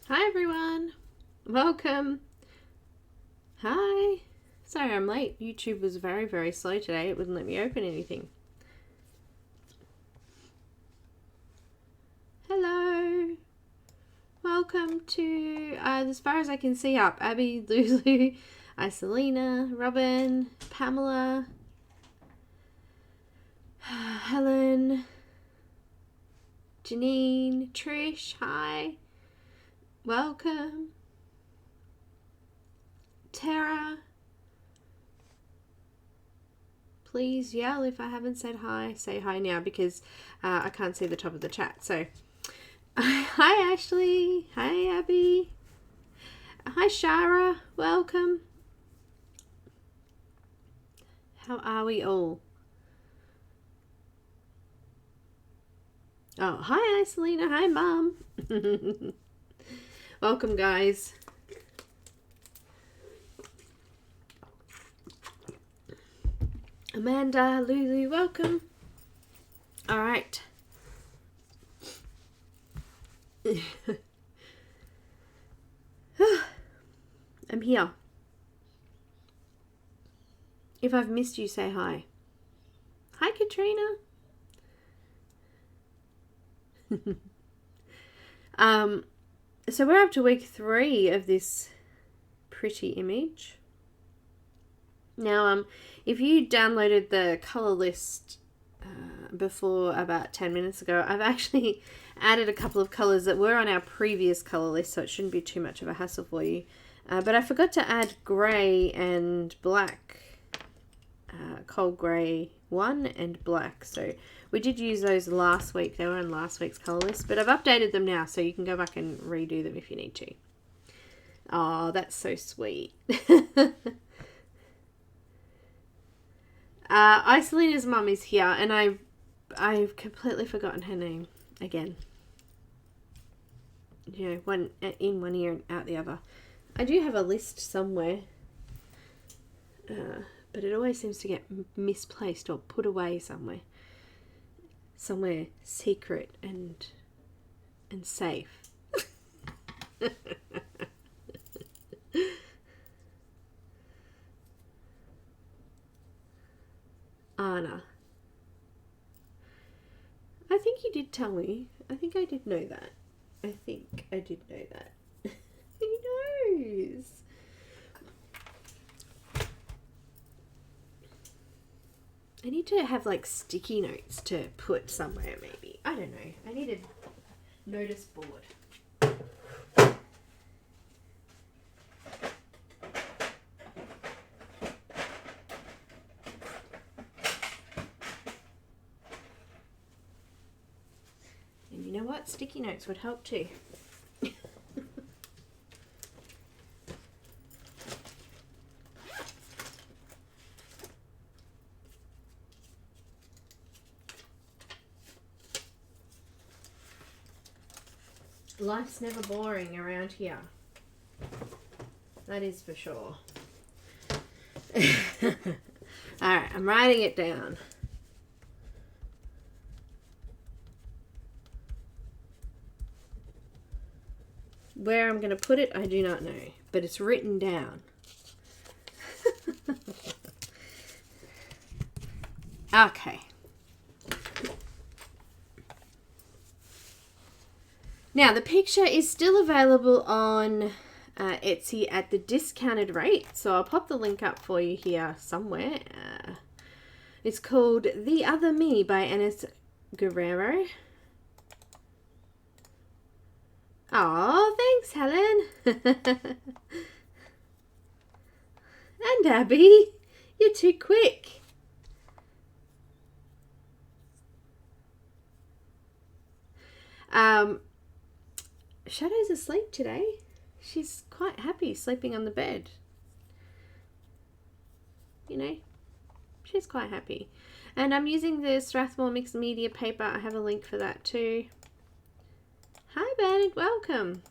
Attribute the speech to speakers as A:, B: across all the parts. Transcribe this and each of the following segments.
A: Hi everyone, welcome. Hi. Sorry I'm late. YouTube was very slow today. It wouldn't let me open anything. Hello. Welcome to, as far as I can see up, Abby, Lulu, Isolina, Robin, Pamela, Helen, Janine, Trish, hi. Welcome. Tara. Please yell if I haven't said hi. Say hi now because I can't see the top of the chat. So, hi Ashley. Hi Abby. Hi Shara. Welcome. How are we all? Oh, hi Isolina. Hi Mum. Welcome guys. Amanda, Lulu, welcome. All right. I'm here. If I've missed you, say hi. Hi, Katrina. So we're up to week 3 of this pretty image. Now, if you downloaded the color list before about 10 minutes ago, I've actually added a couple of colors that were on our previous color list, so it shouldn't be too much of a hassle for you. But I forgot to add grey and black, cold grey 1 and black. So we did use those last week. They were on last week's color list, but I've updated them now, so you can go back and redo them if you need to. Oh, that's so sweet. Isolina's mum is here, and I've completely forgotten her name again. You know, one in one ear and out the other. I do have a list somewhere, but it always seems to get misplaced or put away somewhere secret and safe. Anna. I think you did tell me. I think I did know that. Who knows? I need to have like sticky notes to put somewhere maybe. I don't know. I need a notice board. You know what? Sticky notes would help too. Life's never boring around here. That is for sure. Alright, I'm writing it down. Where I'm going to put it, I do not know, but it's written down. Okay. Now, the picture is still available on Etsy at the discounted rate, so I'll pop the link up for you here somewhere. It's called The Other Me by Enys Guerrero. Oh, thanks, Helen. And Abby, you're too quick. Shadow's asleep today. She's quite happy sleeping on the bed. You know, she's quite happy. And I'm using the Strathmore Mixed Media paper. I have a link for that too. Hi Bernard, welcome.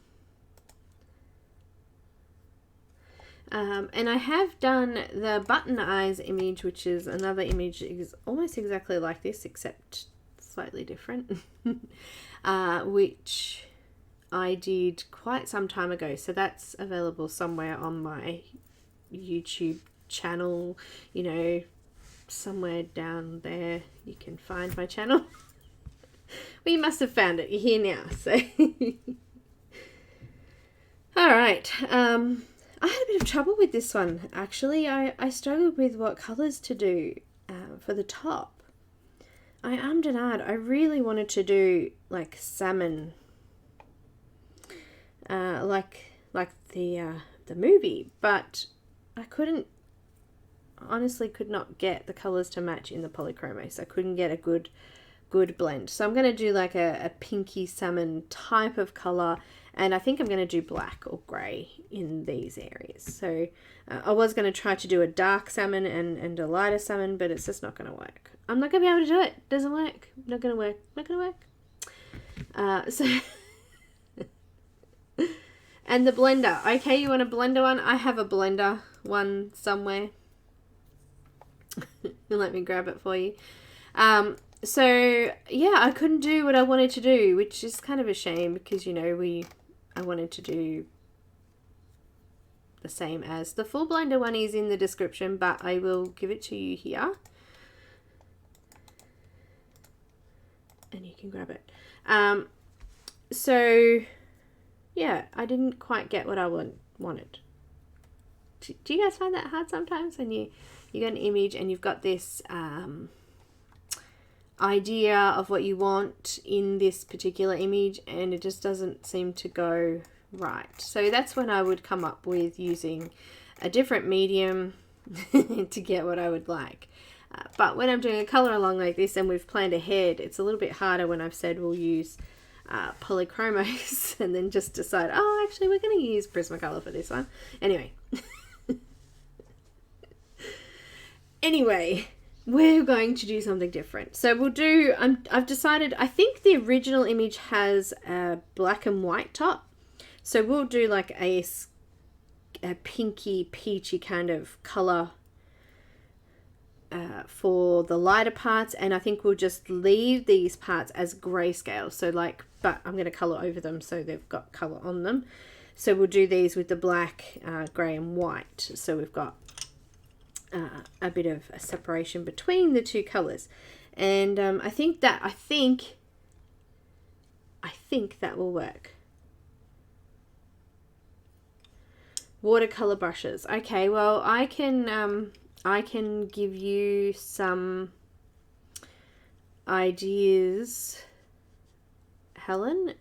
A: And I have done the button eyes image, which is another image is almost exactly like this except slightly different, which I did quite some time ago. So that's available somewhere on my YouTube channel, you know, somewhere down there you can find my channel. Well, you must have found it. You're here now, so. All right. I had a bit of trouble with this one, actually. I struggled with what colours to do for the top. I ummed and ahed. I really wanted to do like salmon, like the movie, but I couldn't. Honestly, could not get the colours to match in the Polychromos. I couldn't get a good blend. So I'm going to do like a pinky salmon type of colour, and I think I'm going to do black or grey in these areas. So I was going to try to do a dark salmon and a lighter salmon, but it's just not going to work. I'm not going to be able to do it. It doesn't work. Not going to work. Not going to work. So and the blender. Okay, you want a blender one? I have a blender one somewhere. Let me grab it for you. So yeah, I couldn't do what I wanted to do, which is kind of a shame because, you know, I wanted to do the same as the full blender one is in the description, but I will give it to you here. And you can grab it. So yeah, I didn't quite get what I wanted. Do you guys find that hard sometimes when you got an image and you've got this idea of what you want in this particular image and it just doesn't seem to go right? So that's when I would come up with using a different medium to get what I would like. But when I'm doing a color along like this and we've planned ahead, it's a little bit harder when I've said we'll use Polychromos and then just decide, oh, actually we're going to use Prismacolor for this one. Anyway, we're going to do something different. So we'll do, I've decided, I think the original image has a black and white top. So we'll do like a pinky, peachy kind of color for the lighter parts. And I think we'll just leave these parts as grayscale. So like, but I'm going to color over them so they've got color on them. So we'll do these with the black, grey and white. So we've got a bit of a separation between the two colors, and I think that will work. Watercolor brushes. Okay, well I can give you some ideas, Helen.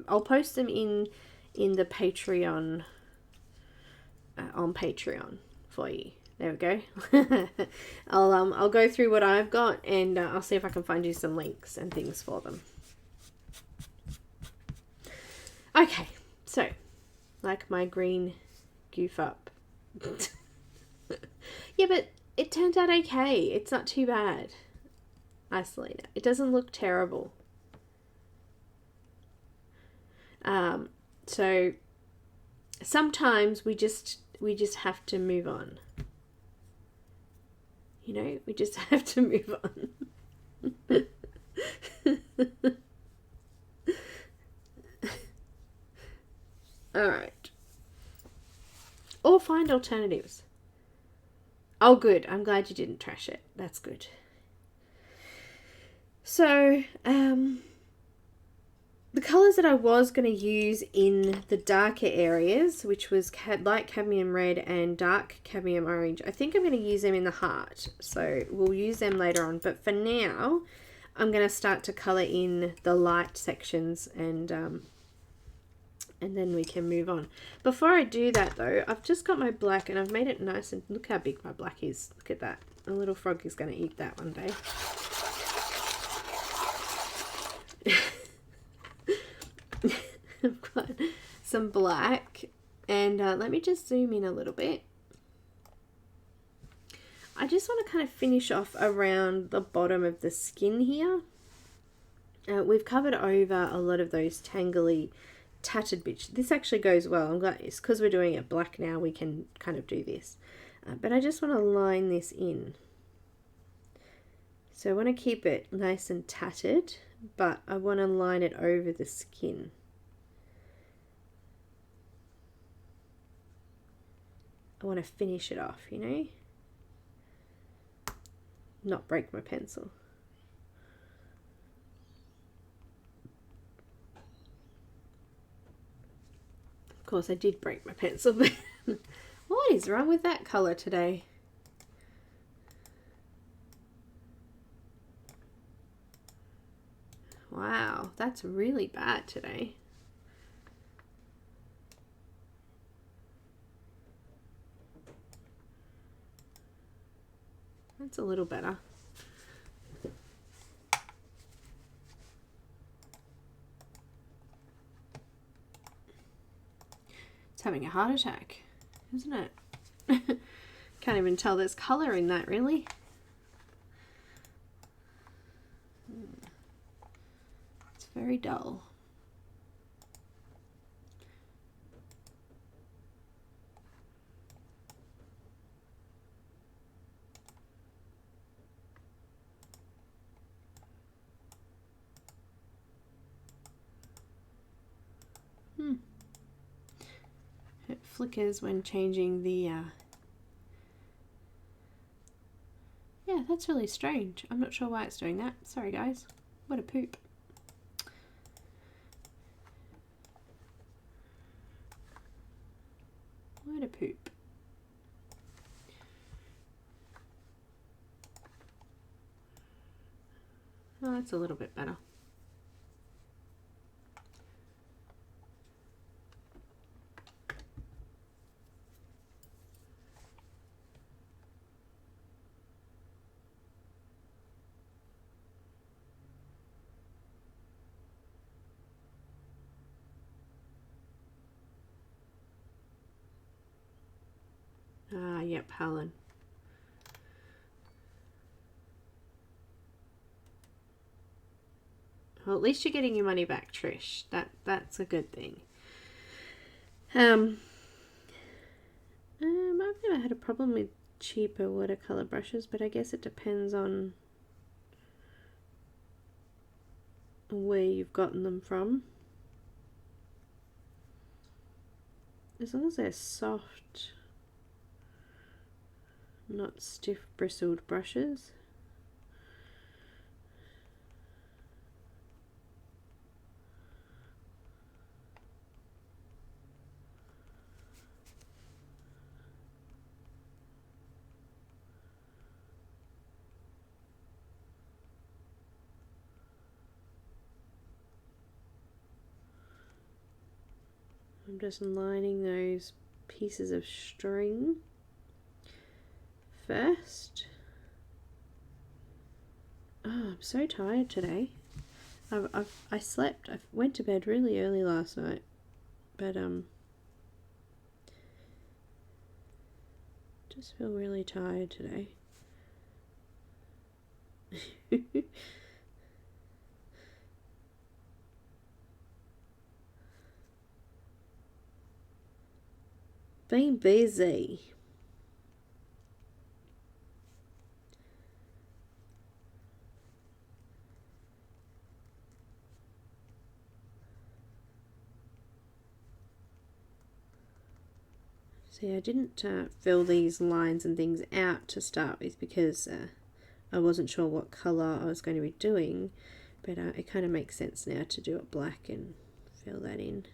A: I'll post them in the Patreon on Patreon for you. There we go. I'll go through what I've got and I'll see if I can find you some links and things for them. Okay, so like my green goof up. Yeah, but it turned out okay. It's not too bad. Isolator. It doesn't look terrible. So sometimes we just have to move on. You know, we just have to move on. All right. Or find alternatives. Oh, good. I'm glad you didn't trash it. That's good. So, the colours that I was going to use in the darker areas, which was light cadmium red and dark cadmium orange, I think I'm going to use them in the heart. So we'll use them later on. But for now, I'm going to start to colour in the light sections and then we can move on. Before I do that though, I've just got my black and I've made it nice, and look how big my black is. Look at that. A little frog is going to eat that one day. I've got some black, and let me just zoom in a little bit. I just want to kind of finish off around the bottom of the skin here. We've covered over a lot of those tangly, tattered bits. This actually goes well. I'm glad it's because we're doing it black now, we can kind of do this. But I just want to line this in. So I want to keep it nice and tattered, but I want to line it over the skin. I want to finish it off, you know, not break my pencil. Of course I did break my pencil, but what is wrong with that colour today? Wow, that's really bad today. That's a little better. It's having a heart attack, isn't it? Can't even tell there's colour in that, really. It's very dull. It flickers when changing the yeah, that's really strange. I'm not sure why it's doing that. Sorry guys. What a poop. What a poop. Oh, that's a little bit better. Ah, yep, Helen. Well, at least you're getting your money back, Trish. That's a good thing. I've never had a problem with cheaper watercolor brushes, but I guess it depends on where you've gotten them from. As long as they're soft, not stiff bristled brushes. I'm just lining those pieces of string first. Oh, I'm so tired today. I slept. I went to bed really early last night, but just feel really tired today. Been busy. See, I didn't fill these lines and things out to start with because I wasn't sure what colour I was going to be doing, but it kind of makes sense now to do it black and fill that in.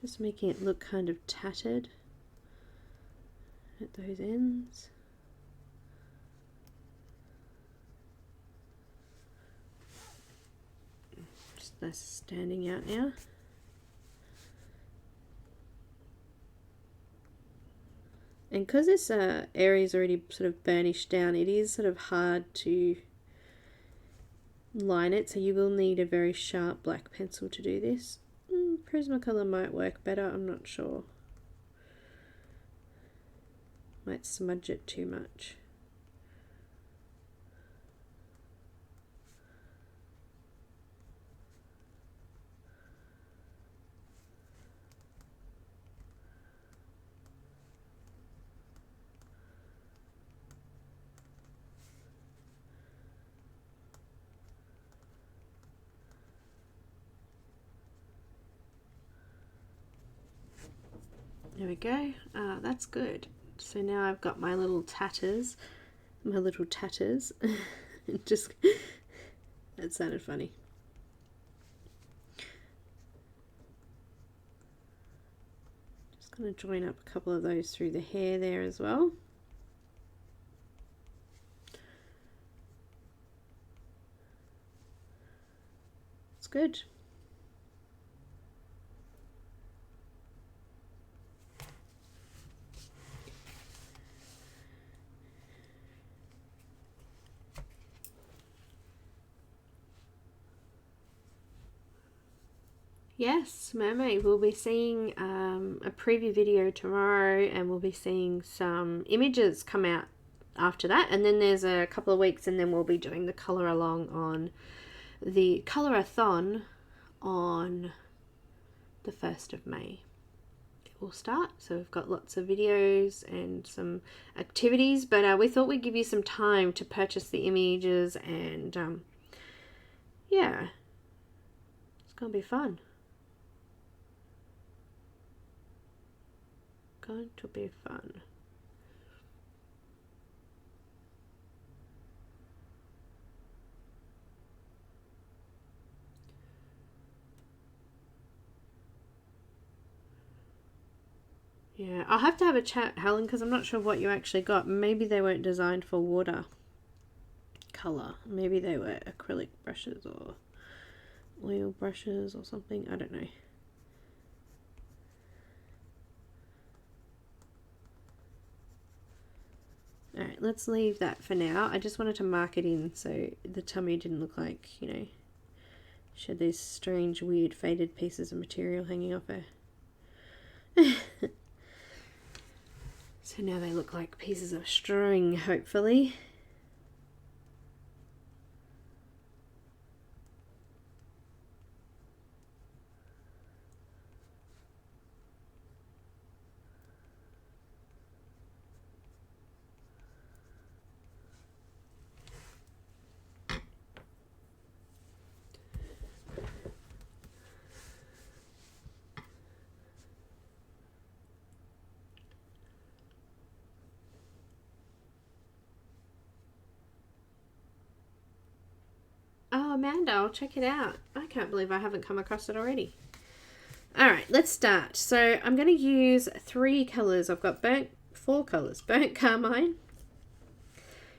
A: Just making it look kind of tattered at those ends. Just nice standing out now. And because this area is already sort of burnished down, it is sort of hard to line it, so you will need a very sharp black pencil to do this. Prismacolor might work better, I'm not sure. Might smudge it too much. There we go. That's good. So now I've got my little tatters. Just, that sounded funny. Just going to join up a couple of those through the hair there as well. It's good. Yes, Mermaid, we'll be seeing a preview video tomorrow, and we'll be seeing some images come out after that, and then there's a couple of weeks and then we'll be doing the colour along on the colour-a-thon on the 1st of May. It will start, so we've got lots of videos and some activities, but we thought we'd give you some time to purchase the images, and yeah, it's gonna be fun. Going to be fun. Yeah, I'll have to have a chat, Helen, because I'm not sure what you actually got. Maybe they weren't designed for water color. Maybe they were acrylic brushes or oil brushes or something. I don't know. Alright, let's leave that for now. I just wanted to mark it in so the tummy didn't look like, you know, she had these strange, weird, faded pieces of material hanging off her. So now they look like pieces of string, hopefully. Oh, Amanda, I'll check it out. I can't believe I haven't come across it already. Alright, let's start. So I'm going to use 3 colours. I've got 4 colours. Burnt Carmine,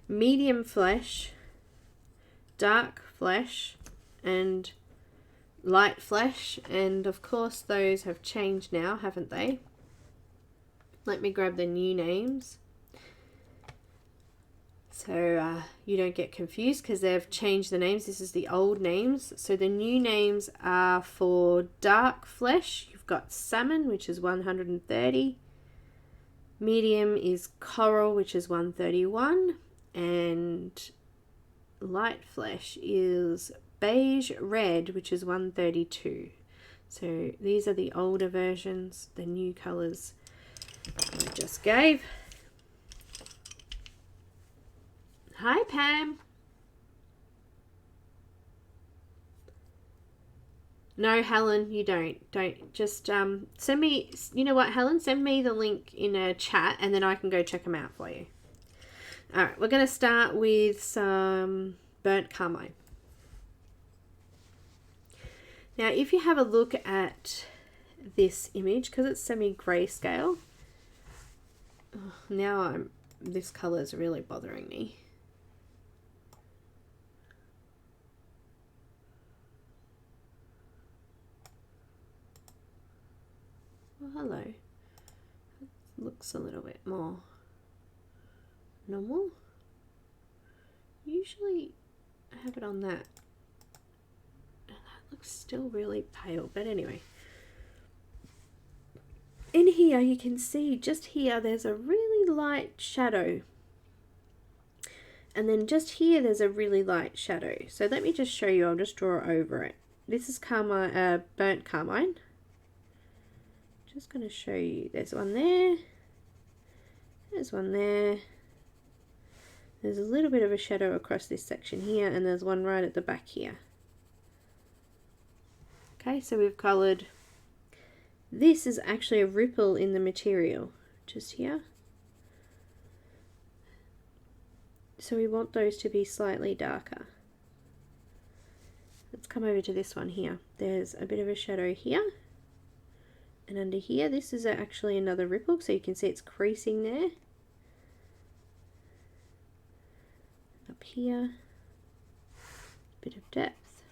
A: Medium Flesh, Dark Flesh, and Light Flesh. And of course those have changed now, haven't they? Let me grab the new names. So you don't get confused because they've changed the names. This is the old names. So the new names are for Dark Flesh. You've got Salmon, which is 130. Medium is Coral, which is 131. And Light Flesh is Beige Red, which is 132. So these are the older versions, the new colours I just gave. Hi, Pam. No, Helen, you don't. Don't. Just send me, you know what, Helen? Send me the link in a chat and then I can go check them out for you. Alright, we're going to start with some Burnt Carmine. Now, if you have a look at this image, because it's semi-grayscale, now this colour is really bothering me. Hello. Looks a little bit more normal. Usually I have it on that. And that looks still really pale, but anyway. In here you can see just here there's a really light shadow. And then just here there's a really light shadow. So let me just show you, I'll just draw over it. This is Burnt Carmine. Just going to show you, there's one there, there's one there, there's a little bit of a shadow across this section here, and there's one right at the back here. Okay, so we've coloured this is actually a ripple in the material, just here. So we want those to be slightly darker. Let's come over to this one here. There's a bit of a shadow here. And under here, this is actually another ripple, so you can see it's creasing there. Up here, bit of depth.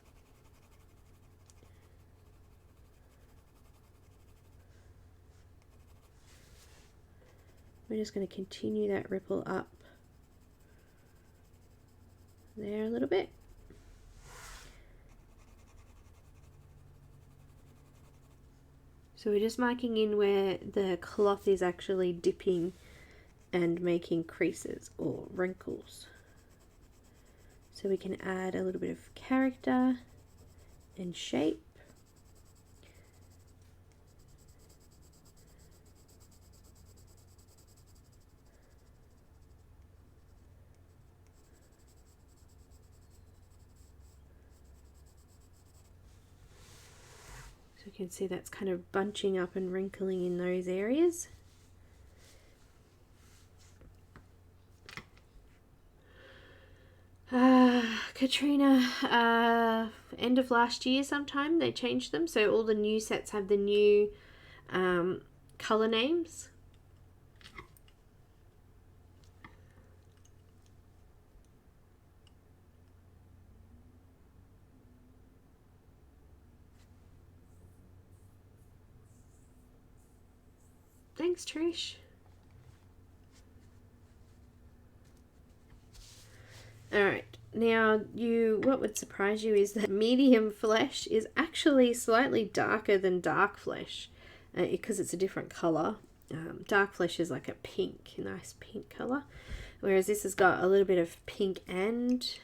A: We're just going to continue that ripple up there a little bit. So we're just marking in where the cloth is actually dipping and making creases or wrinkles. So we can add a little bit of character and shape. So you can see that's kind of bunching up and wrinkling in those areas. Katrina, end of last year sometime they changed them, so all the new sets have the new color names. Thanks, Trish. Alright, now what would surprise you is that medium flesh is actually slightly darker than dark flesh because it's a different colour. Dark flesh is like a pink, a nice pink colour, whereas this has got a little bit of pink and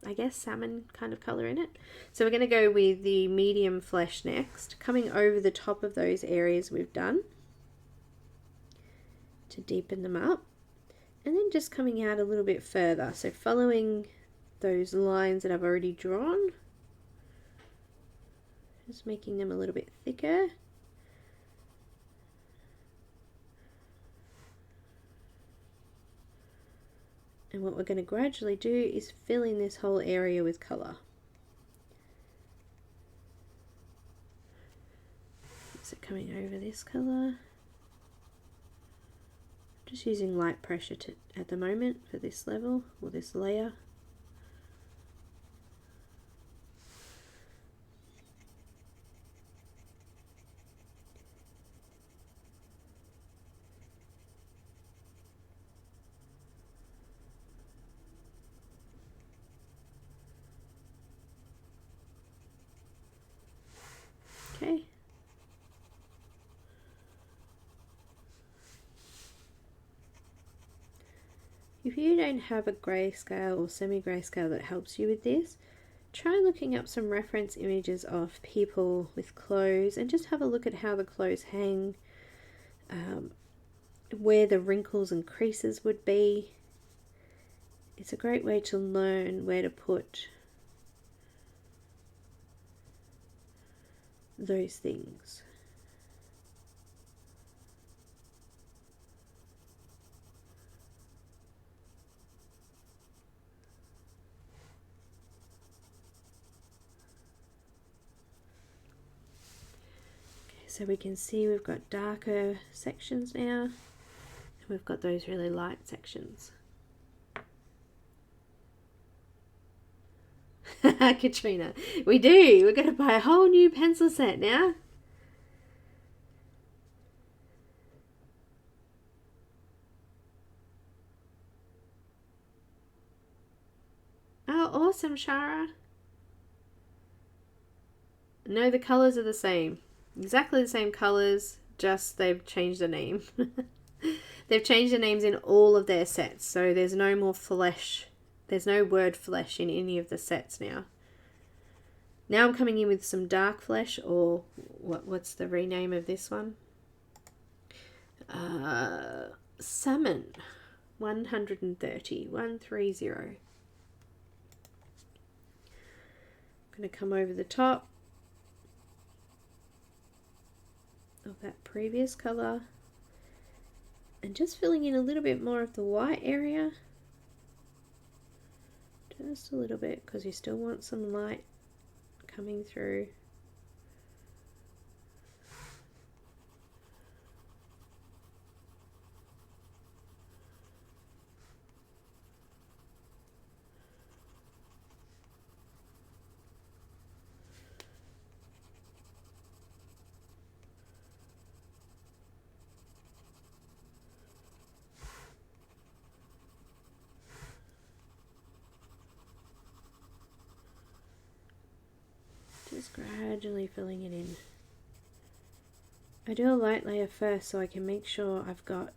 A: I guess salmon kind of colour in it. So we're going to go with the medium flesh next, coming over the top of those areas we've done to deepen them up. And then just coming out a little bit further, so following those lines that I've already drawn, just making them a little bit thicker. And what we're going to gradually do is fill in this whole area with colour. So coming over this colour. Just using light pressure at the moment for this level or this layer. Okay. If you don't have a grayscale or semi-grayscale that helps you with this, try looking up some reference images of people with clothes and just have a look at how the clothes hang, where the wrinkles and creases would be. It's a great way to learn where to put those things. So we can see we've got darker sections now, and we've got those really light sections. Katrina, we do. We're going to buy a whole new pencil set now. Oh, awesome, Shara. No, the colours are the same. Exactly the same colours, just they've changed the name. They've changed the names in all of their sets, so there's no more flesh. There's no word flesh in any of the sets now. Now I'm coming in with some dark flesh, or what's the rename of this one? Salmon. 130. 130. I'm going to come over the top. of that previous colour and just filling in a little bit more of the white area. Just a little bit, because you still want some light coming through. Just gradually filling it in. I do a light layer first so I can make sure I've got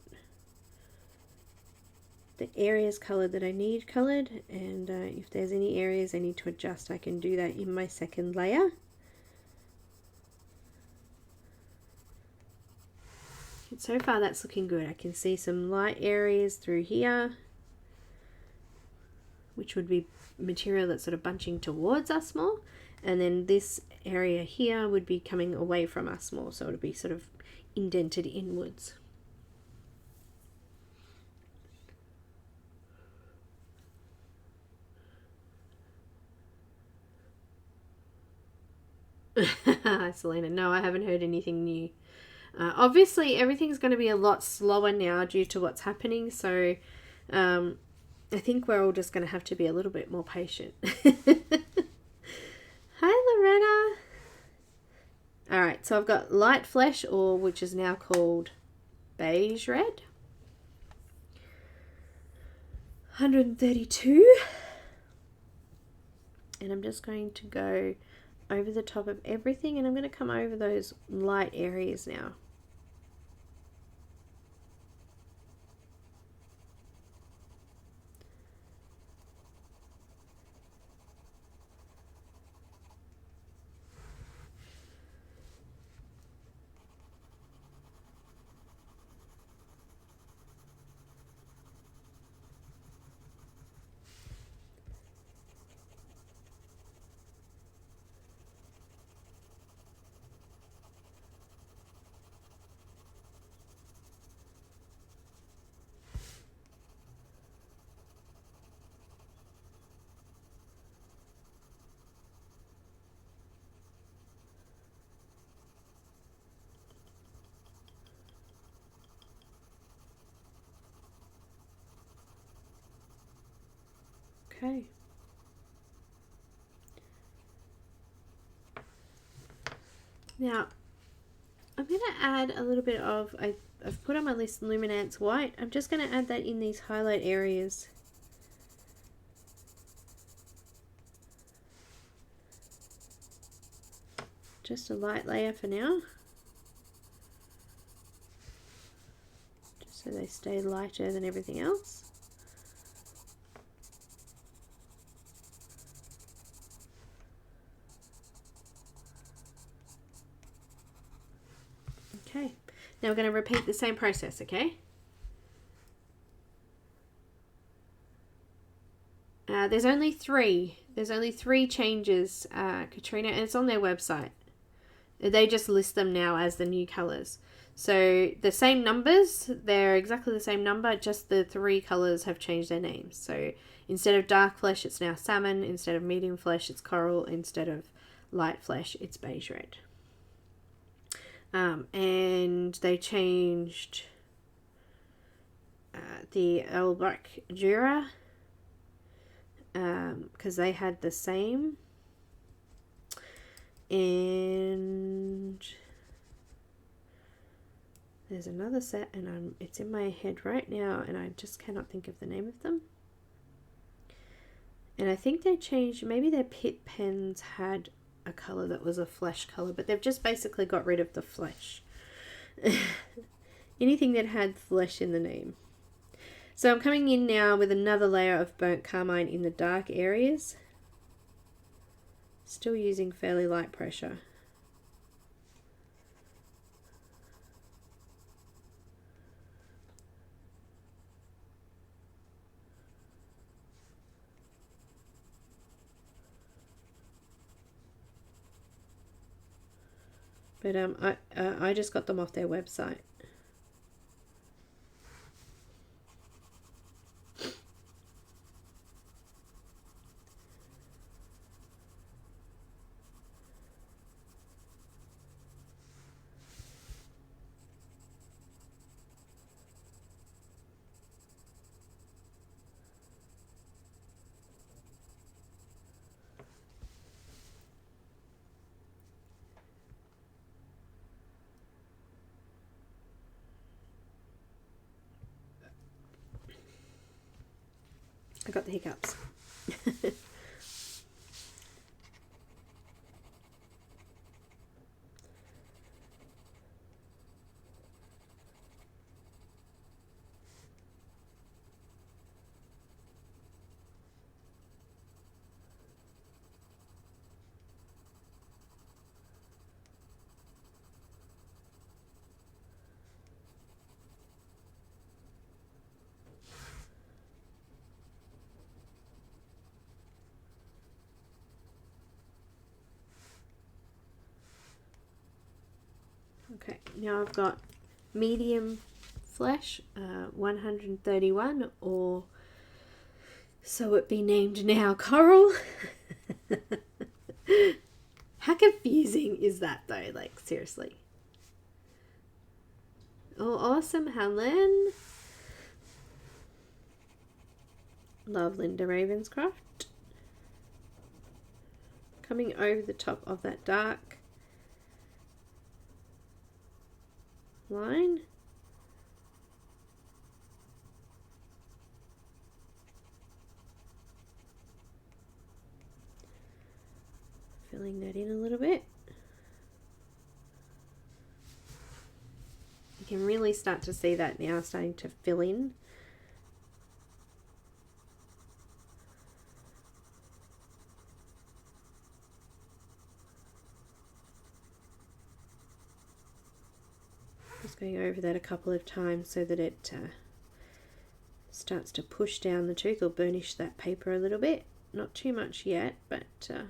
A: the areas coloured that I need coloured, and if there's any areas I need to adjust, I can do that in my second layer. And so far that's looking good. I can see some light areas through here, which would be material that's sort of bunching towards us more. And then this area here would be coming away from us more, so it would be sort of indented inwards. Selena, no, I haven't heard anything new. Obviously, everything's going to be a lot slower now due to what's happening, so I think we're all just going to have to be a little bit more patient. Hi, Loretta. Alright, so I've got light flesh, or which is now called beige red. 132. And I'm just going to go over the top of everything, and I'm going to come over those light areas now. Okay. Now, I'm going to add a little bit of, I've put on my list Luminance white. I'm just going to add that in these highlight areas. Just a light layer for now. Just so they stay lighter than everything else. Okay, now we're going to repeat the same process, okay? There's only three changes, Katrina, and it's on their website. They just list them now as the new colors. So the same numbers, they're exactly the same number, just the three colors have changed their names. So instead of dark flesh, it's now salmon. Instead of medium flesh, it's coral. Instead of light flesh, it's beige red. And they changed the Elbach Jura because they had the same, and there's another set, and it's in my head right now and I just cannot think of the name of them. And I think they changed, maybe their pit pens had a color that was a flesh color, but they've just basically got rid of the flesh. Anything that had flesh in the name. So I'm coming in now with another layer of burnt carmine in the dark areas. Still using fairly light pressure. But I just got them off their website. I got the hiccups. Okay, now I've got medium flesh, 131, or so it be named now, coral. How confusing is that though, like seriously. Oh, awesome, Helen. Love Linda Ravenscroft. Coming over the top of that dark line. Filling that in a little bit. You can really start to see that now starting to fill in. Just going over that a couple of times so that it starts to push down the tooth or burnish that paper a little bit. Not too much yet, but a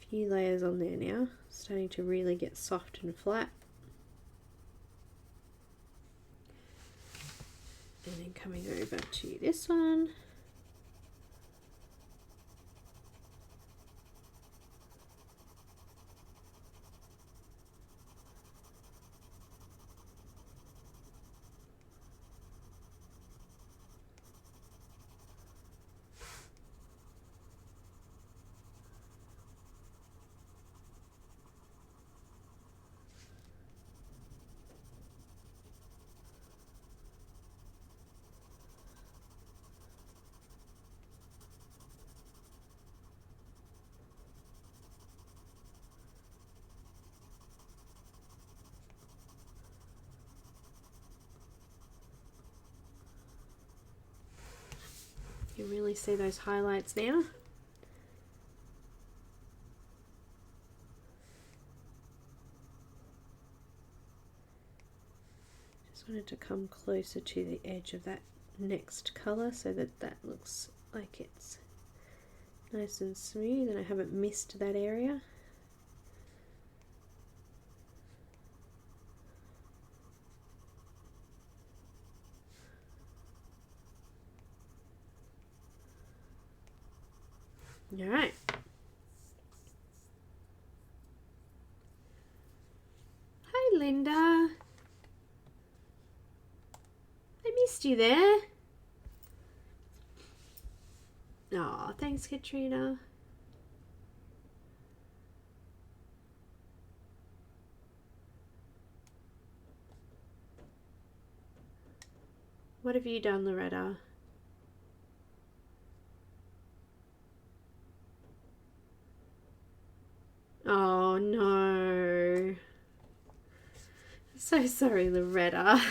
A: few layers on there now. Starting to really get soft and flat. And then coming over to this one. You can really see those highlights now. Just wanted to come closer to the edge of that next colour so that that looks like it's nice and smooth and I haven't missed that area. All right. Hi, Linda. I missed you there. Oh, thanks, Katrina. What have you done, Loretta? Oh no. So sorry, Loretta.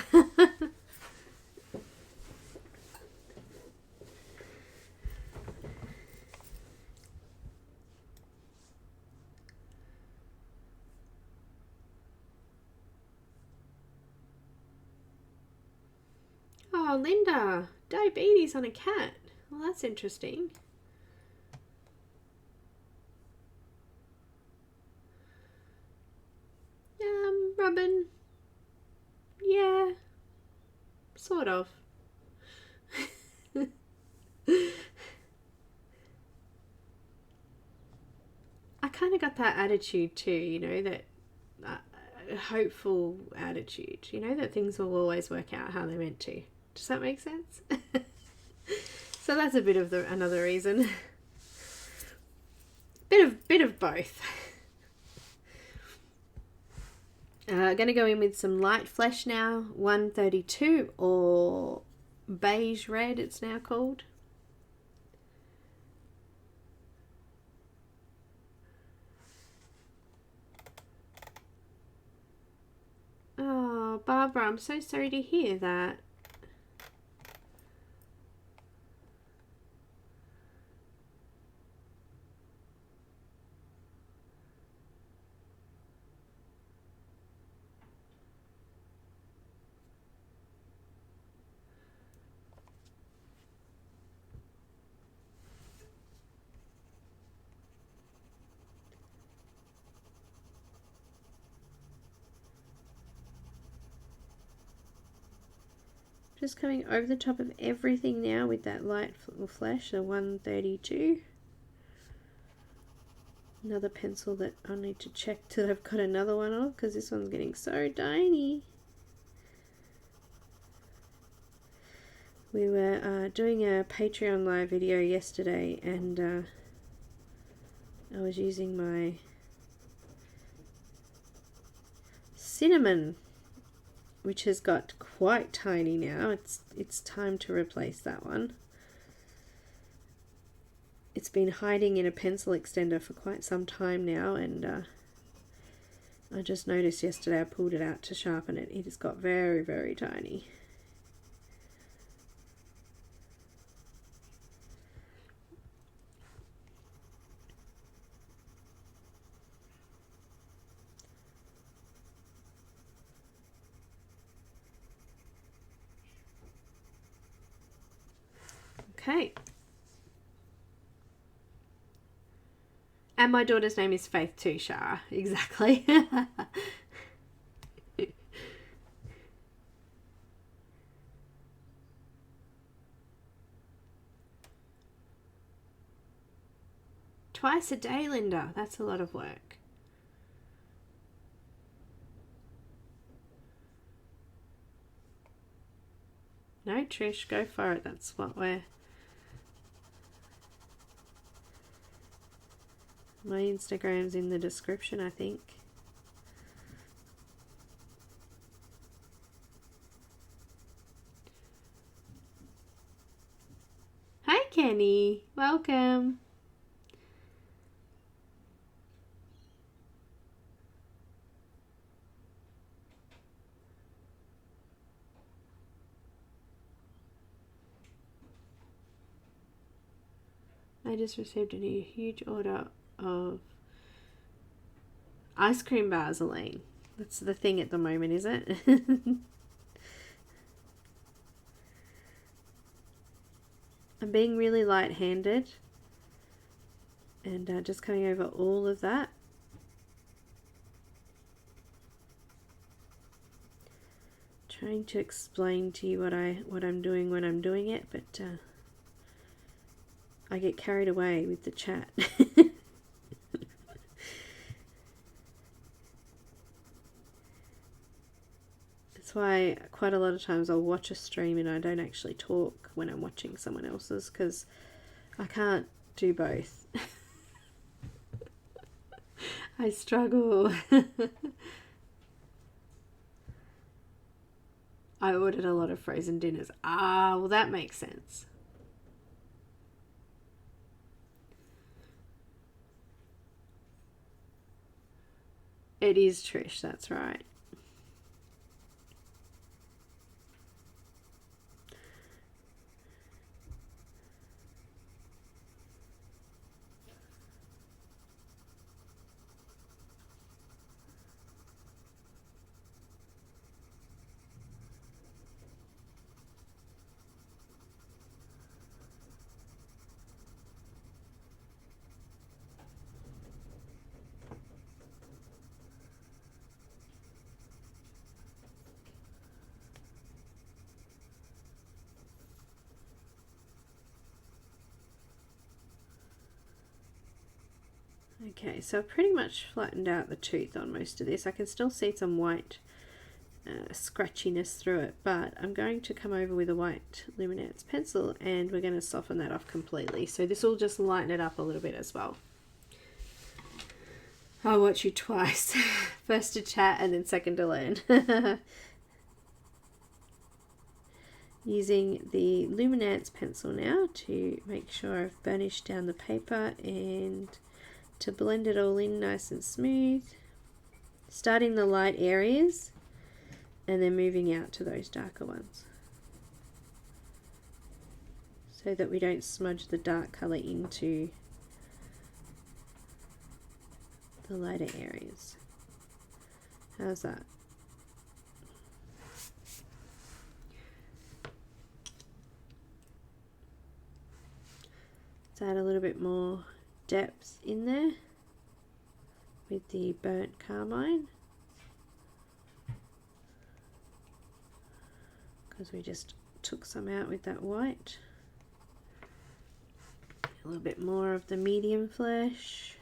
A: Oh, Linda, diabetes on a cat. Well, that's interesting. Farben. Yeah, sort of. I kind of got that attitude too, you know, that hopeful attitude, you know, that things will always work out how they're meant to. Does that make sense? So that's a bit of another reason. Bit of both. Gonna go in with some light flesh now, 132 or beige red it's now called. Oh, Barbara, I'm so sorry to hear that. Just coming over the top of everything now with that light flesh, a 132. Another pencil that I need to check till I've got another one off because this one's getting so tiny. We were doing a Patreon live video yesterday and I was using my cinnamon, which has got quite tiny now. It's time to replace that one. It's been hiding in a pencil extender for quite some time now, and I just noticed yesterday I pulled it out to sharpen it. It has got very, very tiny. Okay. And my daughter's name is Faith too, Shara. Exactly. Twice a day, Linda. That's a lot of work. No, Trish, go for it. That's what we're... My Instagram's in the description, I think. Hi, Kenny. Welcome. I just received a huge order of ice cream bars, Elaine. That's the thing at the moment, is it? I'm being really light-handed and just coming over all of that. Trying to explain to you what I'm doing when I'm doing it, but I get carried away with the chat. That's why quite a lot of times I'll watch a stream and I don't actually talk when I'm watching someone else's, because I can't do both. I struggle. I ordered a lot of frozen dinners. Ah, well, that makes sense. It is Trish, that's right. Okay, so I've pretty much flattened out the tooth on most of this. I can still see some white scratchiness through it, but I'm going to come over with a white Luminance pencil and we're going to soften that off completely. So this will just lighten it up a little bit as well. I'll watch you twice. First to chat and then second to learn. Using the Luminance pencil now to make sure I've burnished down the paper and to blend it all in nice and smooth. Starting the light areas and then moving out to those darker ones, so that we don't smudge the dark colour into the lighter areas. How's that? Let's add a little bit more depth in there with the burnt carmine, because we just took some out with that white. A little bit more of the medium flesh.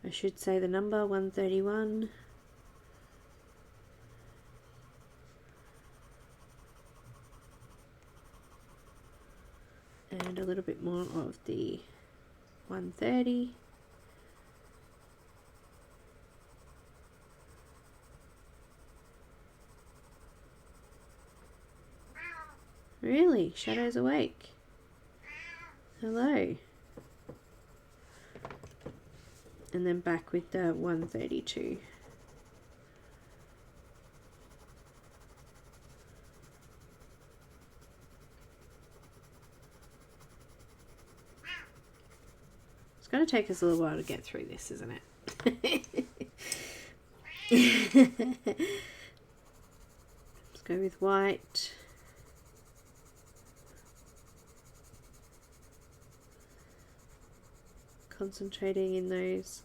A: I should say the number 131. And a little bit more of the 130. Really? Shadow's awake. Hello. And then back with the 132. It's going to take us a little while to get through this, isn't it? Let's go with white. Concentrating in those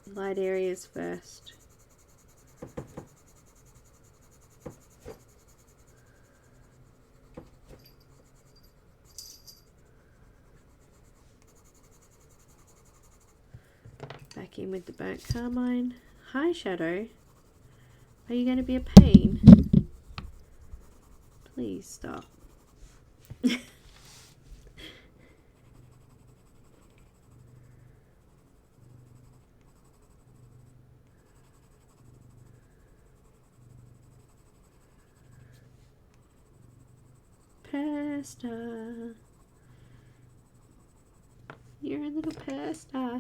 A: light areas first. Back in with the burnt carmine. Hi, Shadow. Are you going to be a pain? Please stop. Pasta. You're a little pasta.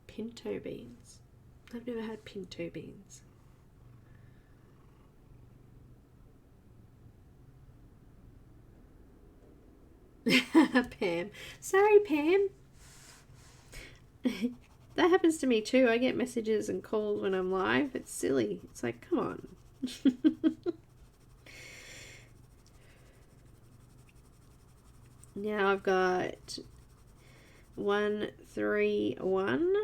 A: Pinto beans. I've never had pinto beans. Pam. Sorry, Pam. That happens to me too. I get messages and calls when I'm live. It's silly. It's like, come on. Now I've got 131.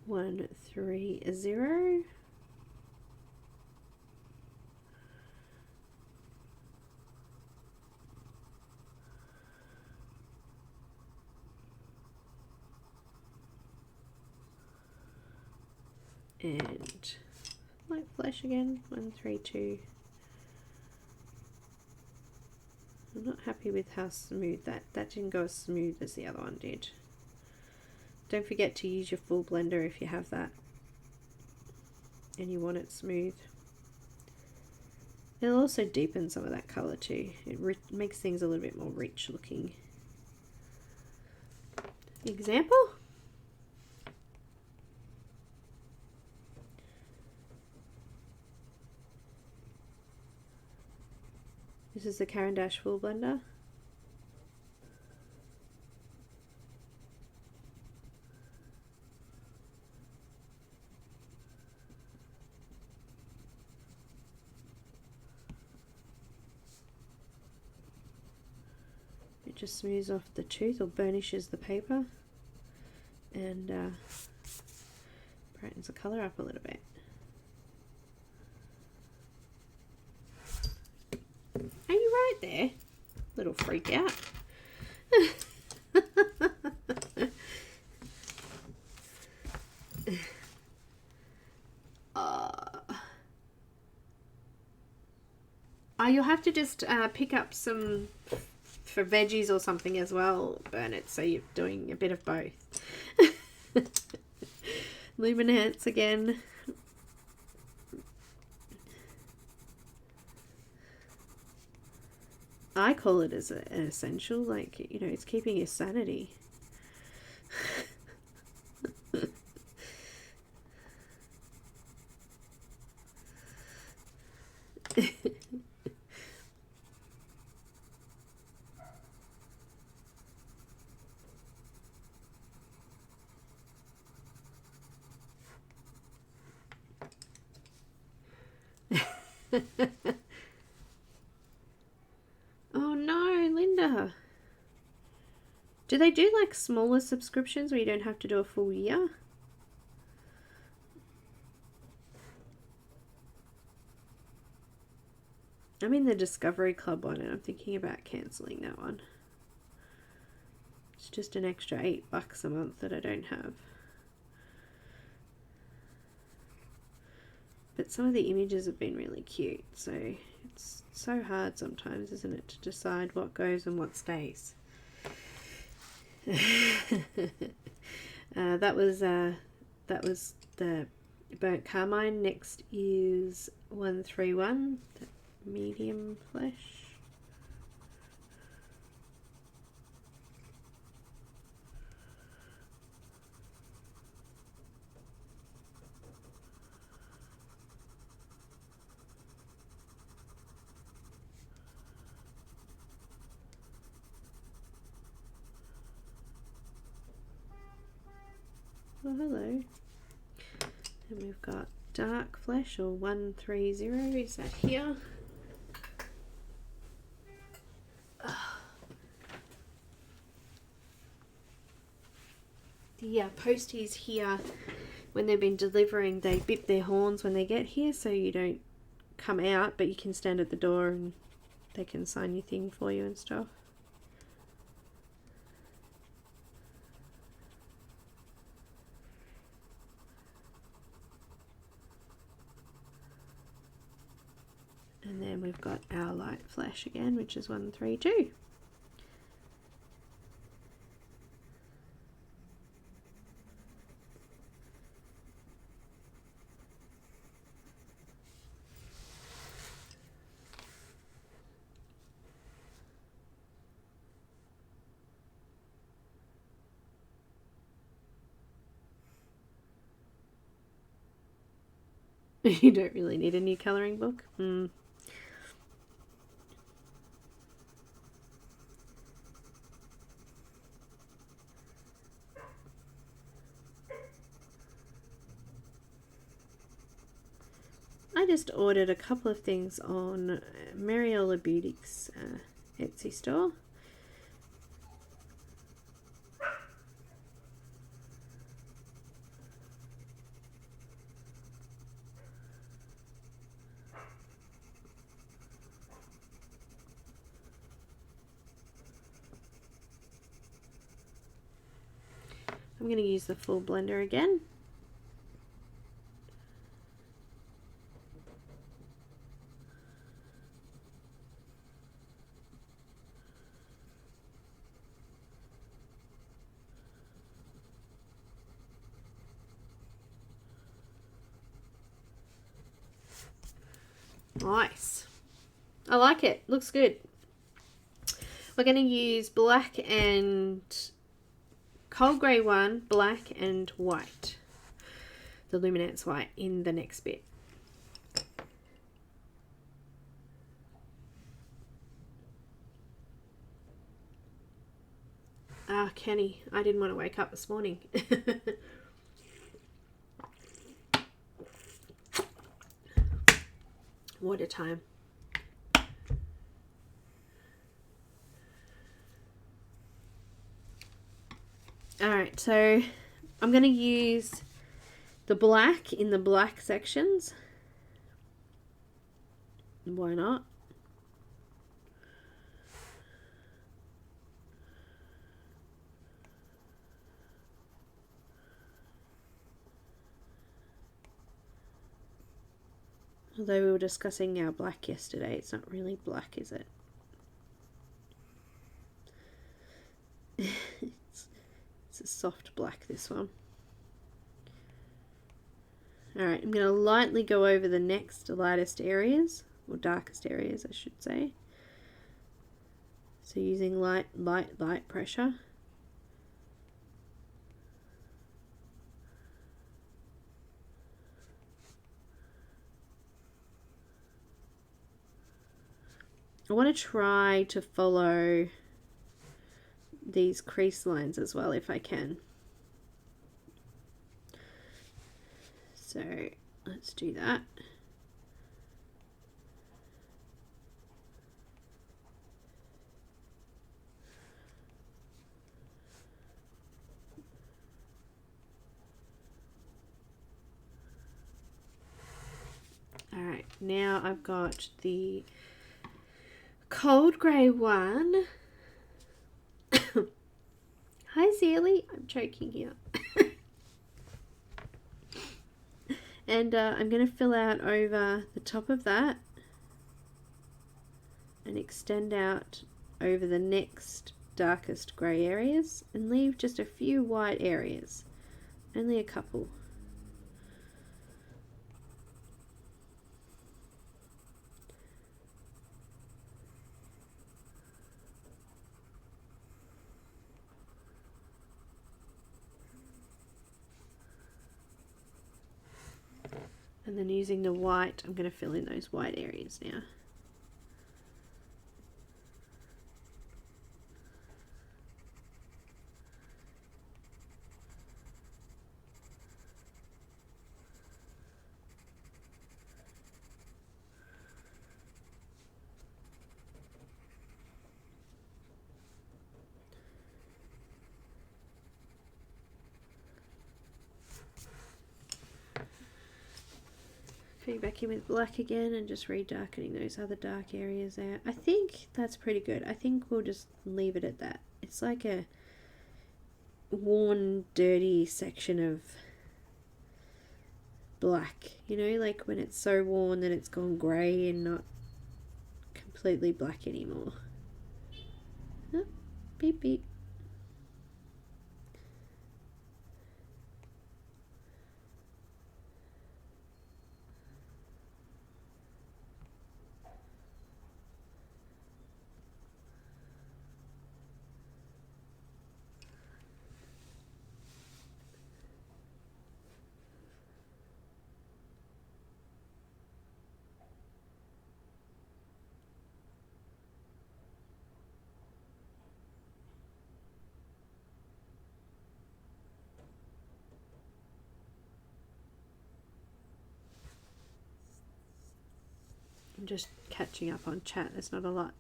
A: One, 3, 0. And light flesh again, 132. I'm not happy with how smooth that didn't go as smooth as the other one did. Don't forget to use your full blender if you have that and you want it smooth. It'll also deepen some of that colour too. It makes things a little bit more rich looking. Example? This is the Caran full blender. just smooths off the tooth or burnishes the paper, and brightens the colour up a little bit. Are you right there? Little freak out. You'll have to just pick up some for veggies or something as well, Bernard, so you're doing a bit of both. Luminance again. I call it as an essential, like, you know, it's keeping your sanity. Oh no, Linda. Do they do like smaller subscriptions where you don't have to do a full year? I'm in the Discovery Club one and I'm thinking about cancelling that one. It's just an extra $8 a month that I don't have. But some of the images have been really cute, so it's so hard sometimes, isn't it, to decide what goes and what stays. That was the burnt carmine. Next is 131, the medium flesh. Oh, hello. And we've got dark flesh, or 130, is that here? The posties here, when they've been delivering, they bip their horns when they get here, so you don't come out, but you can stand at the door and they can sign your thing for you and stuff. And then we've got our light flash again, which is 132. You don't really need a new colouring book. I just ordered a couple of things on Mariola Beauty's Etsy store. I'm going to use the full blender again. Nice. I like it. Looks good. We're going to use black and cold grey one, black and white. The Luminance white in the next bit. Ah, Kenny, I didn't want to wake up this morning. What a time. Alright, so I'm going to use the black in the black sections. Why not? Although we were discussing our black yesterday, it's not really black, is it? It's a soft black, this one. Alright, I'm going to lightly go over the next lightest areas, or darkest areas I should say. So using light pressure. I want to try to follow these crease lines as well if I can. So let's do that. Alright, now I've got the cold grey one. Hi Zealy, I'm choking here. And I'm going to fill out over the top of that and extend out over the next darkest grey areas and leave just a few white areas, only a couple. And then using the white, I'm going to fill in those white areas now. Back in with black again and just redarkening those other dark areas out. I think that's pretty good. I think we'll just leave it at that. It's like a worn, dirty section of black, you know, like when it's so worn that it's gone grey and not completely black anymore. Oh, beep beep. I'm just catching up on chat. There's not a lot.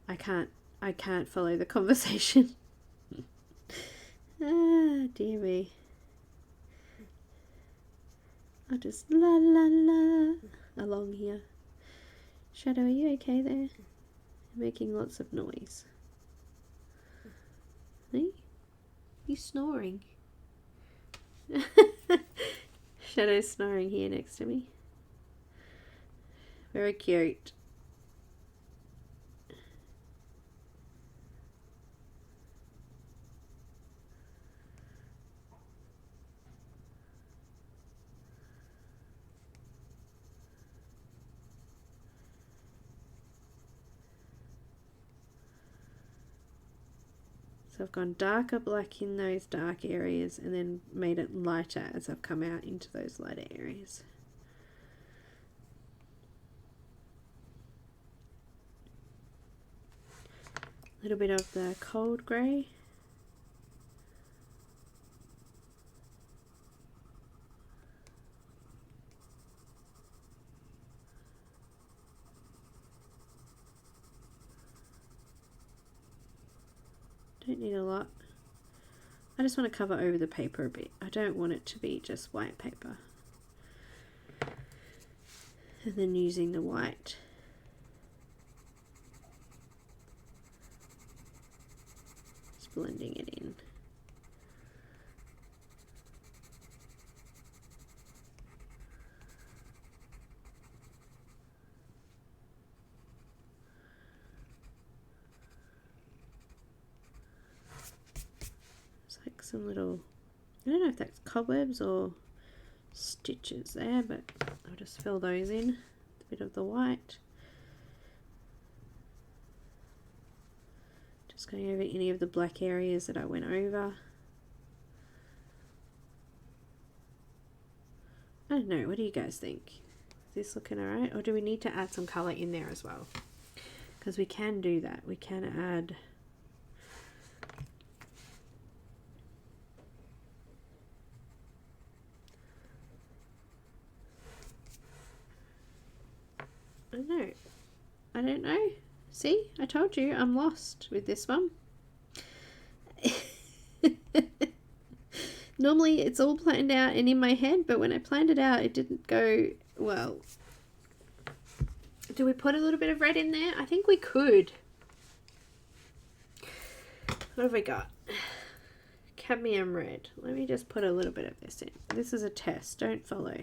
A: I can't follow the conversation. Ah, dear me. I'll just la la la along here. Shadow, are you okay there? You're making lots of noise. Hey? You snoring? Shadow's snoring here next to me. Very cute. So I've gone darker black in those dark areas and then made it lighter as I've come out into those lighter areas. A little bit of the cold grey. Don't need a lot. I just want to cover over the paper a bit. I don't want it to be just white paper. And then using the white. Just blending it in. Some little, I don't know if that's cobwebs or stitches there, but I'll just fill those in with a bit of the white. Just going over any of the black areas that I went over. I don't know, what do you guys think? Is this looking alright, or do we need to add some colour in there as well? Because we can do that. We can add I don't know. See, I told you I'm lost with this one. Normally it's all planned out and in my head, but when I planned it out, it didn't go well. Do we put a little bit of red in there? I think we could. What have we got? Cadmium red. Let me just put a little bit of this in. This is a test. Don't follow.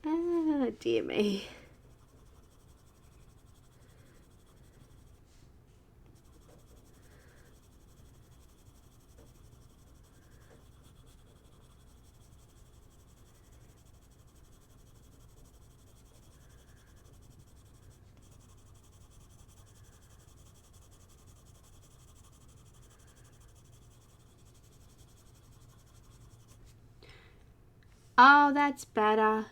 A: Ah, dear me. Oh, that's better.